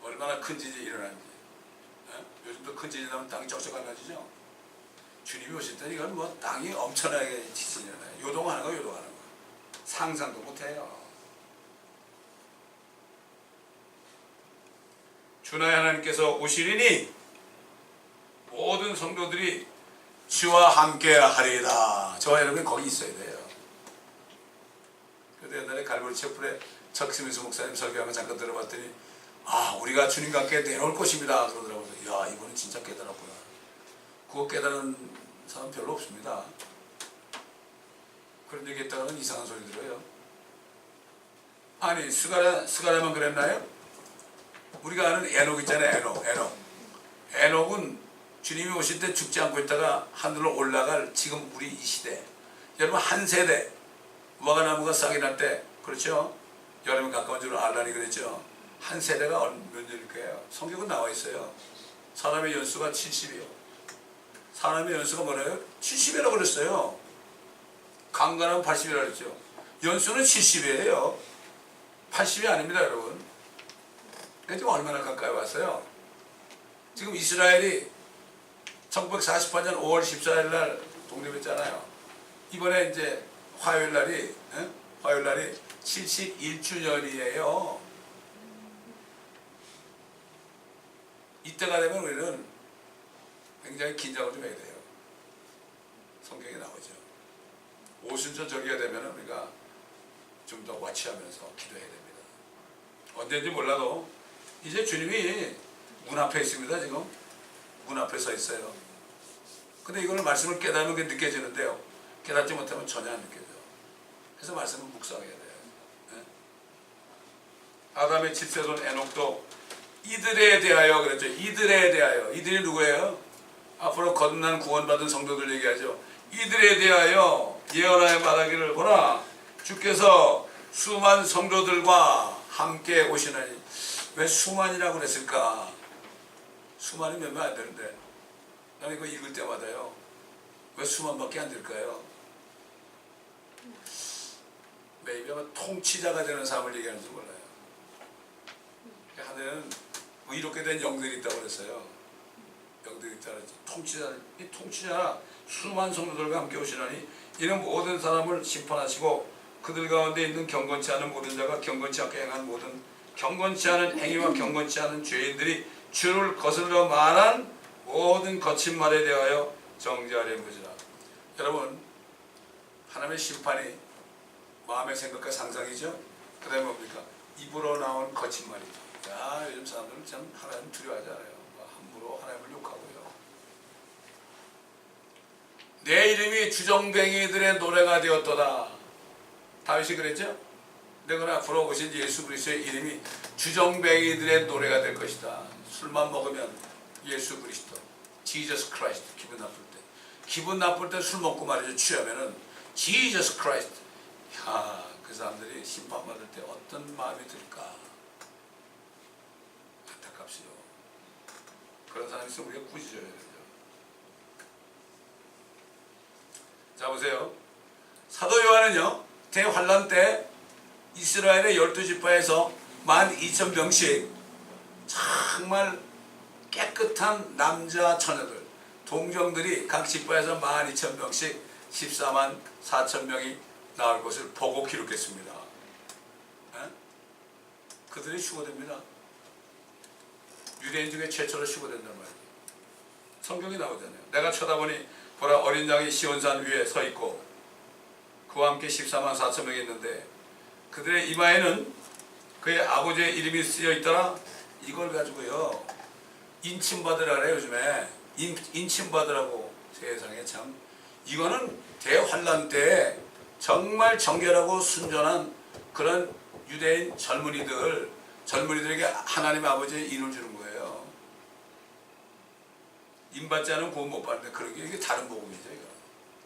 얼마나 큰 지진이 일어났는지. 요즘도 큰 지진 나면 땅이 쩍쩍 갈라지죠. 주님이 오실 때는 이건 뭐 땅이 엄청나게 지진이 일어나요. 요동하는 거 요동하는 거. 상상도 못해요. 주나의 하나님께서 오시리니 모든 성도들이 주와 함께 하리이다. 저와 여러분이 거기 있어야 돼요. 그래도 옛날에 갈보리 채플에 척스미스 목사님 설교하면 잠깐 들어봤더니 우리가 주님과 함께 내려올 것입니다 그러더라고요. 야, 이거는 진짜 깨달았구나. 그거 깨달은 사람 별로 없습니다. 그런 얘기 했다가는 이상한 소리 들어요. 아니 스가랴만 그랬나요? 우리가 아는 에녹 있잖아요. 에녹은 주님이 오실 때 죽지 않고 있다가 하늘로 올라갈 지금 우리 이 시대. 여러분 한 세대 무화과나무가 싹이 날 때 그렇죠? 여름에 가까운 줄 알라니 그랬죠? 한 세대가 몇 년일 거예요? 성경은 나와 있어요. 사람의 연수가 70이요. 사람의 연수가 뭐래요? 70이라고 그랬어요. 강간하면 80이라고 그랬죠. 연수는 70이에요. 80이 아닙니다 여러분. 지금 얼마나 가까이 왔어요? 지금 이스라엘이 1948년 5월 14일 날 독립했잖아요. 이번에 이제 화요일 날이 71주년이에요. 이때가 되면 우리는 굉장히 긴장을 좀 해야 돼요. 성경에 나오죠. 오순절 절기가 되면 우리가 좀 더 와치하면서 기도해야 됩니다. 언제인지 몰라도 이제 주님이 문 앞에 있습니다. 지금 문 앞에 서 있어요. 근데 이거는 말씀을 깨달으면 그게 느껴지는데요. 깨닫지 못하면 전혀 안 느껴져요. 그래서 말씀을 묵상해야 돼요. 네? 아담의 집세손 에녹도 이들에 대하여 그랬죠. 이들에 대하여. 이들이 누구예요? 앞으로 거듭난 구원받은 성도들 얘기하죠. 이들에 대하여 예언하여 말하기를 보라. 주께서 수많은 성도들과 함께 오시나니. 왜 수만이라고 그랬을까? 수만이 몇 명 안 되는데 나는 이거 읽을 때마다요. 왜 수만밖에 안 될까요? maybe 아마 통치자가 되는 삶을 얘기하는지 몰라요. 하늘에는 의롭게 된 영들이 있다고 그랬어요. 영들이 있다고 그랬죠. 통치자 수많은 성도들과 함께 오시나니 이는 모든 사람을 심판하시고 그들 가운데 있는 경건치 않은 모든 자가 경건치 않게 행한 모든 경건치 않은 행위와 경건치 않은 죄인들이 주를 거슬러 말한 모든 거친 말에 대하여 정죄하려 보지라. 여러분 하나님의 심판이 마음의 생각과 상상이죠. 그 다음에 뭡니까? 입으로 나온 거친 말이죠. 야, 요즘 사람들은 참 하나님 두려워하지 않아요. 함부로 하나님을 욕하고요. 내 이름이 주정뱅이들의 노래가 되었도다. 다윗이 그랬죠? 내가 앞으로 오신 예수 그리스도의 이름이 주정뱅이들의 노래가 될 것이다. 술만 먹으면 예수 그리스도, Jesus Christ. 기분 나쁠 때 술 먹고 말이죠. 취하면은 Jesus Christ. 야, 그 사람들이 심판받을 때 어떤 마음이 들까? 안타깝시죠. 그런 사람이 있으면 우리가 꾸짖어야 되죠. 자, 보세요. 사도 요한은요, 대환란 때 이스라엘의 12지파에서 12,000명씩 정말 깨끗한 남자 처녀들, 동정들이 각 지파에서 12,000명씩 14만 4천 명이 나올 것을 보고 기록했습니다. 그들이 휴거됩니다. 유대인 중에 최초로 휴거된단 말이에요. 성경이 나오잖아요. 내가 쳐다보니 보라 어린 양이 시온산 위에 서 있고 그와 함께 14만 4천 명이 있는데 그들의 이마에는 그의 아버지의 이름이 쓰여 있더라. 이걸 가지고요 인침받으라래. 요즘에 인침받으라고. 세상에 참 이거는 대환란 때 정말 정결하고 순전한 그런 유대인 젊은이들에게 하나님 아버지의 인을 주는 거예요. 인받지 않으면 구원 못 받는데 그런 게 이게 다른 복음이죠. 이거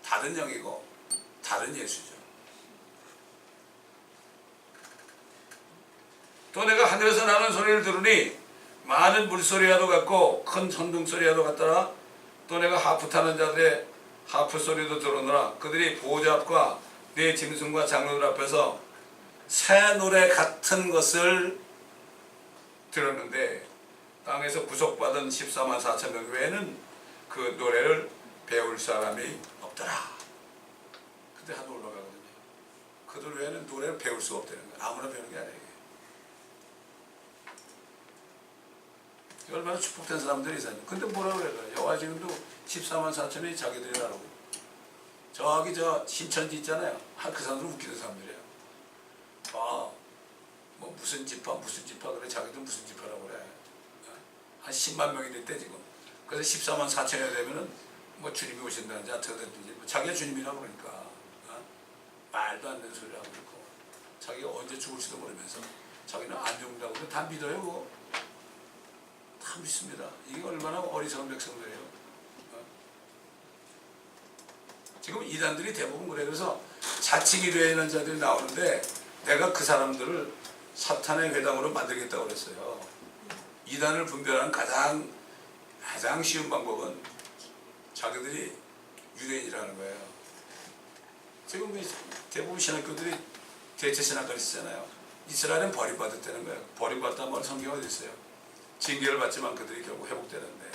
다른 영이고 다른 예수죠. 또 내가 하늘에서 나는 소리를 들으니 많은 물소리와도 같고 큰 천둥소리와도 같더라. 또 내가 하프 타는 자들의 하프 소리도 들었노라. 그들이 보호자 앞과 네 짐승과 장로들 앞에서 새 노래 같은 것을 들었는데 땅에서 구속받은 14만 4천 명 외에는 그 노래를 배울 사람이 없더라. 그때 하도 올라가거든요. 그들 외에는 노래를 배울 수가 없다는 거예요. 아무나 배우는 게 아니에요. 얼마나 축복된 사람들이 있어요. 근데 뭐라고 그래요? 여호와 지금도 14만 4천이 자기들이라고. 저기 저 신천지 있잖아요. 그 사람들은 웃기는 사람들이에요. 뭐 무슨 지파 그래. 자기도 무슨 지파라고 그래. 한 10만 명이 됐대 지금. 그래서 14만 4천이 되면은 뭐 주님이 오신다든지 어떻게든지 뭐 자기가 주님이라고 그러니까 말도 안 되는 소리를 하고 있고 자기가 언제 죽을지도 모르면서 자기는 안 죽는다고 다 믿어요. 그거. 다 믿습니다. 이게 얼마나 어리석은 백성들이에요. 지금 이단들이 대부분 그래. 그래서 자칭 이래라는 자들이 나오는데 내가 그 사람들을 사탄의 회당으로 만들겠다고 그랬어요. 이단을 분별하는 가장 쉬운 방법은 자기들이 유대인이라는 거예요. 지금 대부분 신학교들이 대체 신학교를 쓰잖아요. 이스라엘은 버림받았다는 거예요. 버림받았다는 말 성경에 어디 있어요? 징계를 받지만 그들이 결국 회복되는데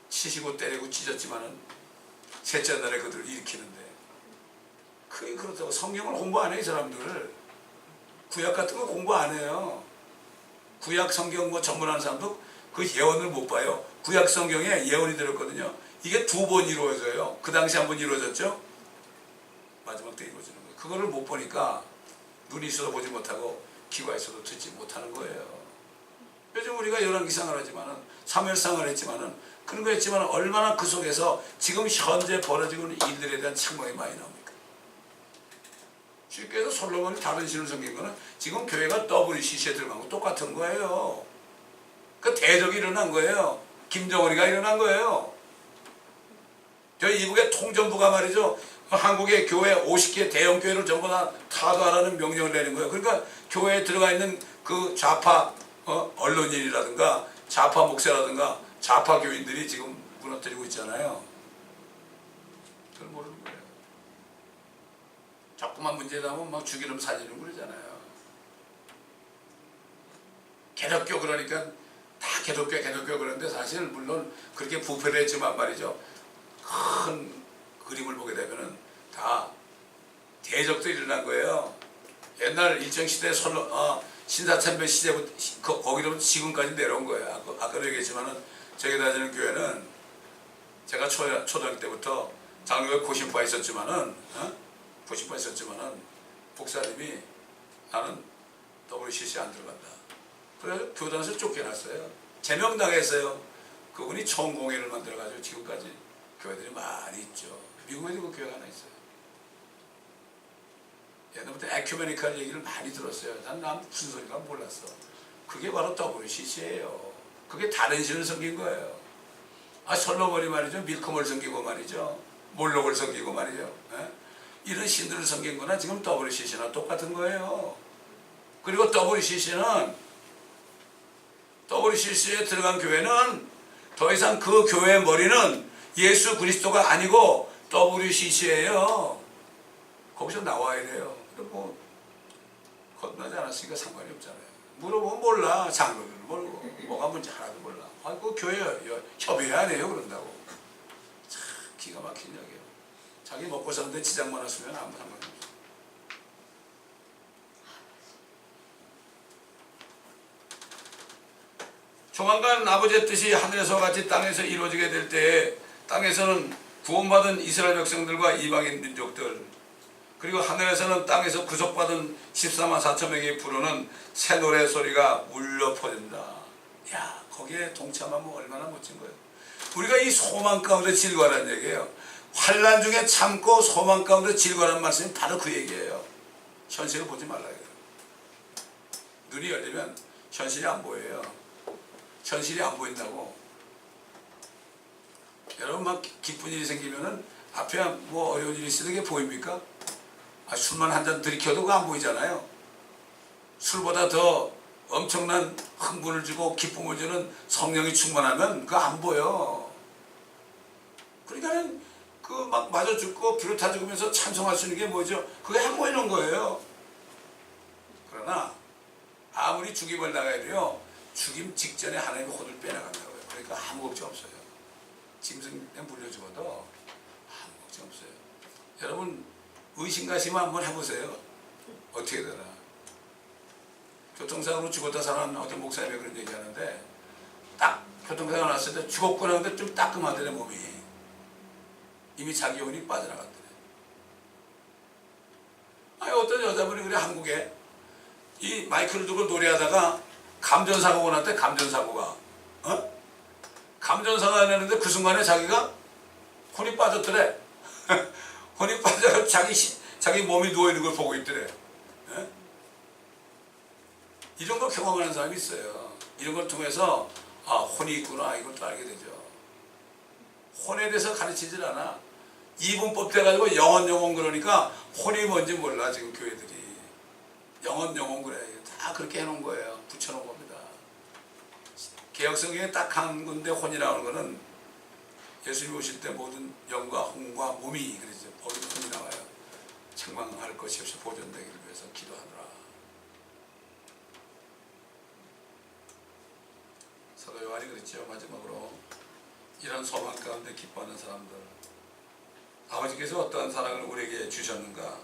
치시고 때리고 찢었지만은 셋째 날에 그들을 일으키는데 그게 그렇다고 성경을 공부 안 해요. 이 사람들 구약 같은 거 공부 안 해요. 구약 성경 뭐 전문하는 사람도 그 예언을 못 봐요. 구약 성경에 예언이 들었거든요. 이게 2번 이루어져요. 그 당시 한 번 이루어졌죠. 마지막 때 이루어지는 거예요. 그거를 못 보니까 눈이 있어도 보지 못하고 귀가 있어도 듣지 못하는 거예요. 요즘 우리가 열왕기상을 하지만은 사무엘상을 했지만은 그런 거 했지만 얼마나 그 속에서 지금 현재 벌어지고 있는 일들에 대한 책망이 많이 나옵니까? 쉽게 해서 솔로몬이 다른 신을 섬긴 거는 지금 교회가 WCC에 들어간 거 똑같은 거예요. 그 대적이 일어난 거예요. 김정은이가 일어난 거예요. 저희 이북의 통전부가 말이죠. 한국의 교회 50개 대형 교회를 전부 다 타도하라는 명령을 내린 거예요. 그러니까 교회에 들어가 있는 그 좌파 언론인이라든가 좌파 목사라든가 좌파 교인들이 지금 무너뜨리고 있잖아요. 그걸 모르는 거예요. 자꾸만 문제다 하면 막 죽이는 살리는 그러잖아요. 개독교 그러니까 다 개독교 그러는데 사실 물론 그렇게 부패를 했지만 말이죠. 큰 그림을 보게 되면은 다 대적도 일어난 거예요. 옛날 일정시대 신사참배 시대부터 거기로부터 지금까지 내려온 거예요. 아까도 얘기했지만은 저기 다니는 교회는 제가 초등학교 때부터 장로에 고심파 있었지만은 목사님이 나는 WCC 안 들어간다. 그래서 교단에서 쫓겨났어요. 제명당했어요. 그분이 총공회를 만들어가지고 지금까지 교회들이 많이 있죠. 미국에도 그 교회가 하나 있어요. 옛날부터 에큐메니컬 얘기를 많이 들었어요. 난 무슨 소리가 몰랐어. 그게 바로 WCC예요. 그게 다른 신을 섬긴 거예요. 솔로몬이 말이죠. 밀컴을 섬기고 말이죠. 몰록을 섬기고 말이죠. 이런 신들을 섬긴 거나 지금 WCC나 똑같은 거예요. 그리고 WCC에 들어간 교회는 더 이상 그 교회의 머리는 예수 그리스도가 아니고 WCC예요. 거기서 나와야 돼요. 뭐 건너지 않았으니까 상관이 없잖아요. 물어보면 몰라. 장로는 모르고 뭐가 뭔지 하나도 몰라. 그 교회 협의해야 돼요. 그런다고. 참 기가 막힌 이야기예요. 자기 먹고 사는데 지장만 왔으면 아무 상관이 없어요. 조만간 아버지의 뜻이 하늘에서 같이 땅에서 이루어지게 될 때에 땅에서는 구원받은 이스라엘 백성들과 이방인 민족들 그리고 하늘에서는 땅에서 구속받은 14만 4천 명이 부르는 새 노래 소리가 울려 퍼진다. 야, 거기에 동참하면 얼마나 멋진 거예요. 우리가 이 소망 가운데 즐거워하는 얘기예요. 환난 중에 참고 소망 가운데 즐거워하는 말씀이 바로 그 얘기예요. 현실을 보지 말라요. 눈이 열리면 현실이 안 보여요. 현실이 안 보인다고 여러분 막 기쁜 일이 생기면은 앞에 뭐 어려운 일이 있으는 게 보입니까? 술만 한 잔 들이켜도 그거 안 보이잖아요. 술보다 더 엄청난 흥분을 주고 기쁨을 주는 성령이 충만하면 그거 안 보여. 그러니까는 그 막 맞아 죽고 비롯하 죽으면서 찬송할 수 있는 게 뭐죠? 그게 행복이는 거예요. 그러나 아무리 죽임을 당해도요, 죽임 직전에 하나님의 혼을 빼나간다고요. 그러니까 아무 걱정 없어요. 짐승에 물려 죽어도 아무 걱정 없어요. 여러분 의심가심 한번 해보세요. 어떻게 되나. 교통사고로 죽었다 살아난 어떤 목사님이 그런 얘기하는데, 딱 교통사고 났을 때 죽었고 나는데 좀 따끔하더래 몸이. 이미 자기 혼이 빠져나갔더래. 아니 어떤 여자분이 그래 한국에 이 마이크를 두고 노래하다가 감전사고가 났대. 감전사고가 감전사고가 났는데 그 순간에 자기가 혼이 빠졌더래. 혼이 빠져서 자기 몸이 누워있는 걸 보고 있더래. 이런 걸 경험하는 사람이 있어요. 이런 걸 통해서 혼이 있구나 이걸 또 알게 되죠. 혼에 대해서 가르치질 않아. 이분법 돼가지고 영혼 그러니까 혼이 뭔지 몰라. 지금 교회들이 영혼 그래. 다 그렇게 해놓은 거예요. 붙여놓은 겁니다. 개혁성경에 딱 한 군데 혼이라는 거는 예수님 오실 때 모든 영과 혼과 몸이 그러죠. 모든 혼이 나와요. 책망할 것이 없이 보존되기를 위해서 기도하노라. 사도 요한이 그랬죠. 마지막으로 이런 소망 가운데 기뻐하는 사람들, 아버지께서 어떠한 사랑을 우리에게 주셨는가?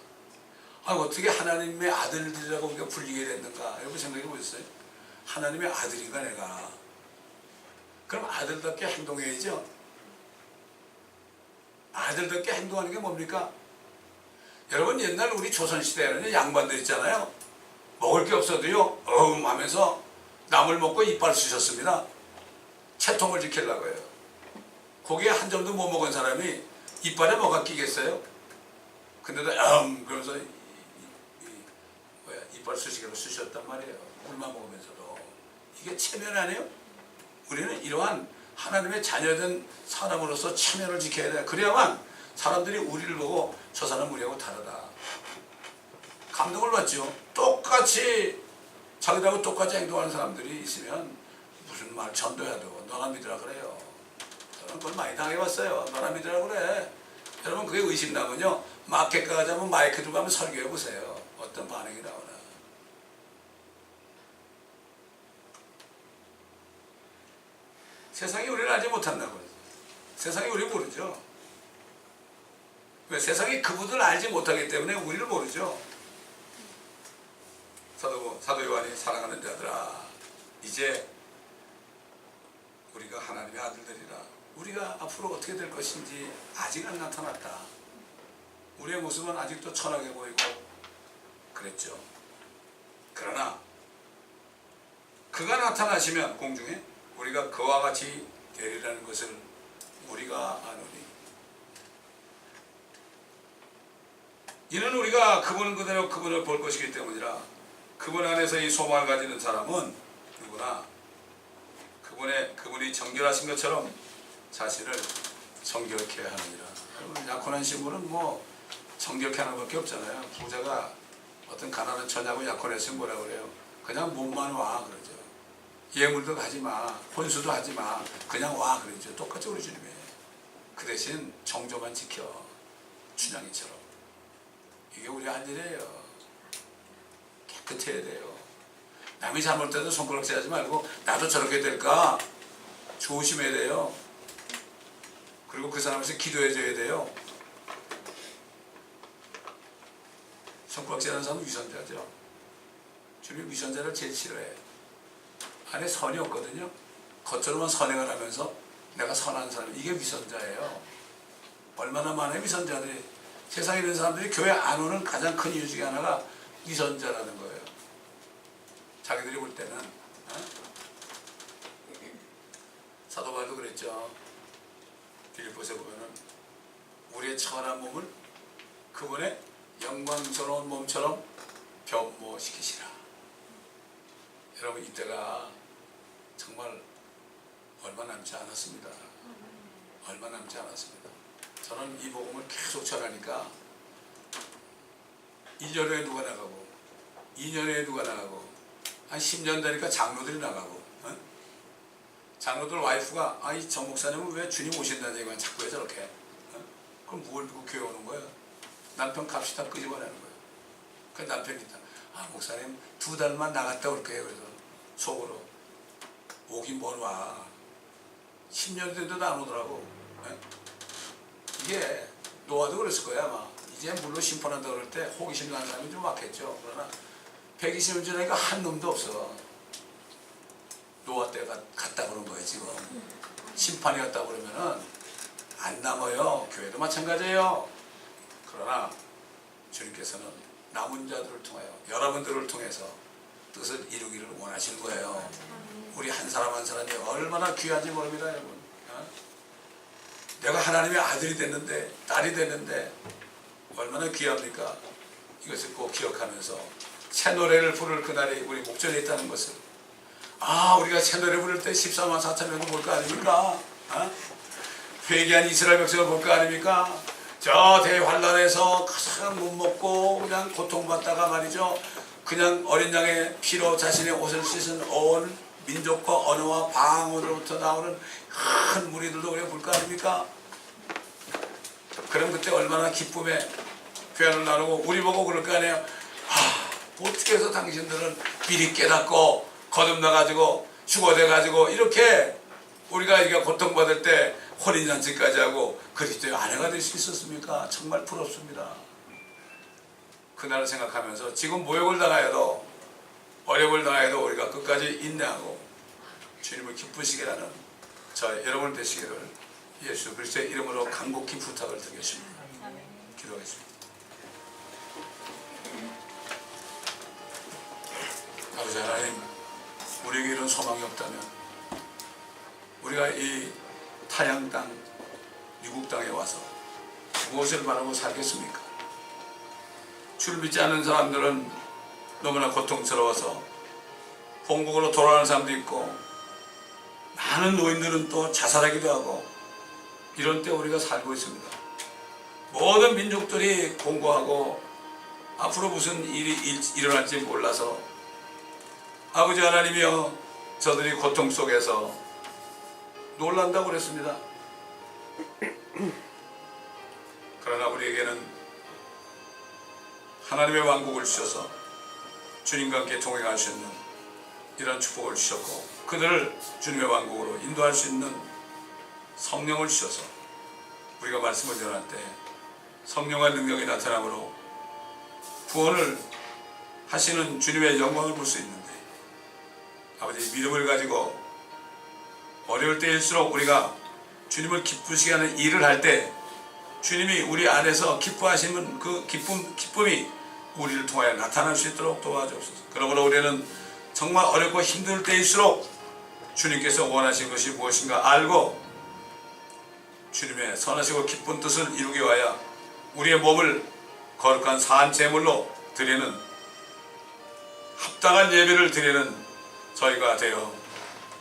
어떻게 하나님의 아들들이라고 우리가 불리게 됐는가? 여러분 생각해 보셨어요? 하나님의 아들인가 내가? 그럼 아들답게 행동해야죠. 아들답게 행동하는 게 뭡니까? 여러분 옛날 우리 조선시대에는 양반들 있잖아요. 먹을 게 없어도요 하면서 남을 먹고 이빨 쑤셨습니다. 채통을 지키려고요. 고기에 한 점도 못 먹은 사람이 이빨에 뭐가 끼겠어요? 근데도 그러면서 이빨 쑤시개로 쑤셨단 말이에요. 물만 먹으면서도. 이게 체면 아니에요? 우리는 이러한 하나님의 자녀된 사람으로서 체면을 지켜야 돼. 그래야만 사람들이 우리를 보고 저 사람 우리하고 다르다. 감동을 받죠. 똑같이 자기들하고 똑같이 행동하는 사람들이 있으면 무슨 말 전도해도 너나 믿으라 그래요. 저는 그걸 많이 당해봤어요. 너나 믿으라 그래. 여러분 그게 의심 나면요 마켓 가자면 마이크 들고 한번 설교해 보세요. 어떤 반응이 나오나. 세상이 우리를 알지 못한다고요. 세상이 우리를 모르죠. 왜? 세상이 그분을 알지 못하기 때문에 우리를 모르죠. 사도 요한이 사랑하는 자들아, 이제 우리가 하나님의 아들들이라. 우리가 앞으로 어떻게 될 것인지 아직 안 나타났다. 우리의 모습은 아직도 천하게 보이고 그랬죠. 그러나 그가 나타나시면 공중에 우리가 그와 같이 되리라는 것을 우리가 아노니, 이는 우리가 그분은 그대로 그분을 볼 것이기 때문이라. 그분 안에서 이 소망을 가지는 사람은 누구나 그분이 정결하신 것처럼 자신을 정결케 하느니라. 여러분 약혼한 신부는 뭐 정결케 하는 것밖에 없잖아요. 부자가 어떤 가난한 처녀하고 약혼했으면 뭐라 그래요? 그냥 몸만 와 그러죠. 예물도 가지 마, 혼수도 하지 마, 그냥 와 그러죠. 똑같이 우리 주님이. 그 대신 정조만 지켜, 춘향이처럼. 이게 우리 할 일이에요. 깨끗해야 돼요. 남이 잘못해도 손가락질 하지 말고 나도 저렇게 될까 조심해야 돼요. 그리고 그 사람에서 기도해 줘야 돼요. 손가락질 하는 사람은 위선자죠. 주님 위선자를 제일 싫어해. 안에 선이 없거든요. 겉으로만 선행을 하면서 내가 선한 사람, 이게 위선자예요. 얼마나 많은 위선자들이, 세상에 있는 사람들이 교회 안 오는 가장 큰 이유 중에 하나가 위선자라는 거예요. 자기들이 볼 때는. 사도 바울도 그랬죠. 빌립보서 보면은 우리의 천한 몸을 그분의 영광스러운 몸처럼 변모시키시라. 여러분 이때가 정말 얼마 남지 않았습니다. 얼마 남지 않았습니다. 저는 이 복음을 계속 전하니까 1년 후에 누가 나가고 2년 후에 누가 나가고 한 10년 되니까 장로들이 나가고 장로들 와이프가 이 정 목사님은 왜 주님 오신다는 얘기만 자꾸 왜 저렇게 그럼 뭘 믿고 교회 오는 거야? 남편 값이 다 끄집어내는 거예요. 그 남편이 있다. 목사님 2달만 나갔다 올게요. 그래서 속으로 오긴 뭘 와. 10년 됐는데도 안 오더라고. 이게 노아도 그랬을 거야 아마. 이제 물로 심판한다 그럴 때 호기심 나는 사람이 좀 많겠죠. 그러나 120년 지나니까 한 놈도 없어. 노아 때가 갔다 그런 거예요 지금. 심판이 갔다 그러면은 안 남아요. 교회도 마찬가지예요. 그러나 주님께서는 남은 자들을 통하여 여러분들을 통해서 뜻을 이루기를 원하시는 거예요. 우리 한 사람 한 사람이 얼마나 귀한지 모릅니다 여러분. 내가 하나님의 아들이 됐는데 딸이 됐는데 얼마나 귀합니까? 이것을 꼭 기억하면서 새 노래를 부를 그날이 우리 목전에 있다는 것을 우리가 새 노래 부를 때 14만 4천 명을 볼 거 아닙니까? 회개한 이스라엘 백성을 볼 거 아닙니까? 저 대환란에서 가장 못 먹고 그냥 고통받다가 말이죠. 그냥 어린 양의 피로 자신의 옷을 씻은 온 민족과 언어와 방언으로부터 나오는 큰 무리들도 우리가 볼 거 아닙니까? 그럼 그때 얼마나 기쁨의 표현을 나누고 우리 보고 그럴 거 아니에요. 어떻게 해서 당신들은 미리 깨닫고 거듭나가지고 죽어돼가지고 이렇게 우리가 이게 고통받을 때 혼인잔치까지 하고 그리스도의 아내가 될 수 있었습니까? 정말 부럽습니다. 그날을 생각하면서 지금 모욕을 당하여도 어려움을 당하여도 우리가 끝까지 인내하고 주님을 기쁘시게 하는 여러분 되시기를 예수 그리스도의 이름으로 간곡히 부탁을 드리겠습니다. 기도하겠습니다. 아버지 하나님, 우리에게 이런 소망이 없다면 우리가 이 타양 땅, 미국 땅에 와서 무엇을 바라고 살겠습니까? 주를 믿지 않는 사람들은 너무나 고통스러워서 본국으로 돌아가는 사람도 있고 많은 노인들은 또 자살하기도 하고 이런 때 우리가 살고 있습니다. 모든 민족들이 공고하고 앞으로 무슨 일이 일어날지 몰라서 아버지 하나님이여 저들이 고통 속에서 놀란다고 그랬습니다. 그러나 우리에게는 하나님의 왕국을 주셔서 주님과 함께 동행할 수 있는 이런 축복을 주셨고 그들을 주님의 왕국으로 인도할 수 있는 성령을 주셔서 우리가 말씀을 전할 때 성령의 능력이 나타남으로 구원을 하시는 주님의 영광을 볼 수 있는데 아버지 믿음을 가지고 어려울 때일수록 우리가 주님을 기쁘시게 하는 일을 할 때 주님이 우리 안에서 기뻐하시는 그 기쁨이 우리를 통하여 나타날 수 있도록 도와주옵소서. 그러므로 우리는 정말 어렵고 힘들 때일수록 주님께서 원하신 것이 무엇인가 알고 주님의 선하시고 기쁜 뜻을 이루기 위하여 우리의 몸을 거룩한 산 제물로 드리는 합당한 예배를 드리는 저희가 되어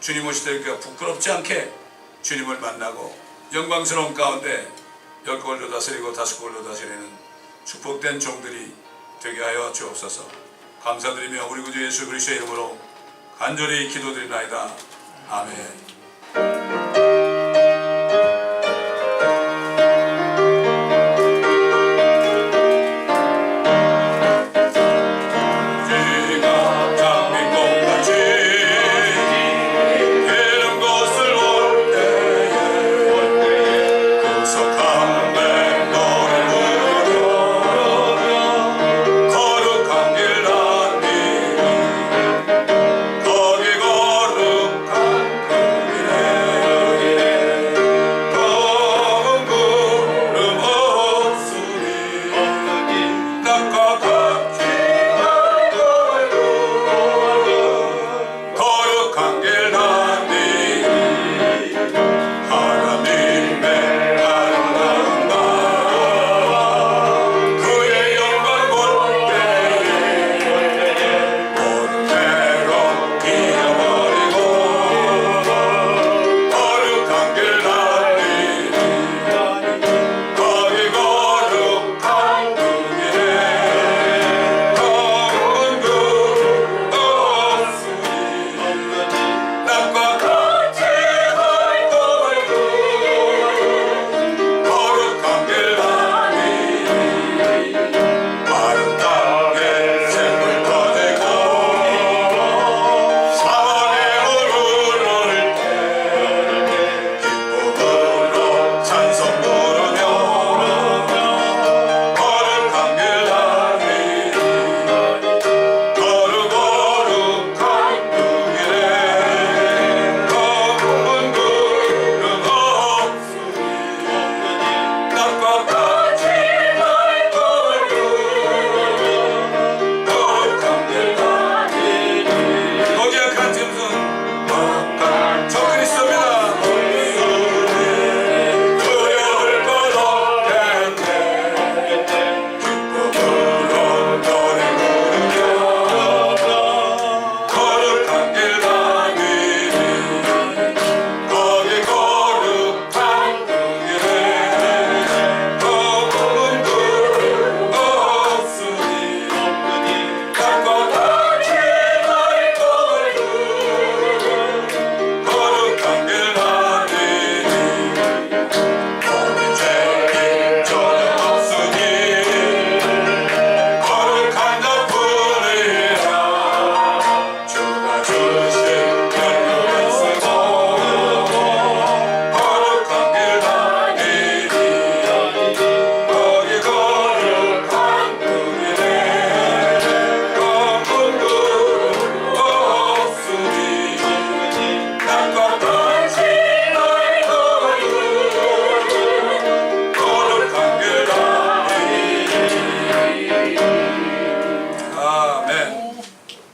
주님 오실 때 부끄럽지 않게 주님을 만나고 영광스러운 가운데 10골로 다스리고 5골로 다스리는 축복된 종들이 되게 하여 주옵소서. 감사드리며 우리 구주 예수 그리스도의 이름으로 간절히 기도드리나이다. 아멘.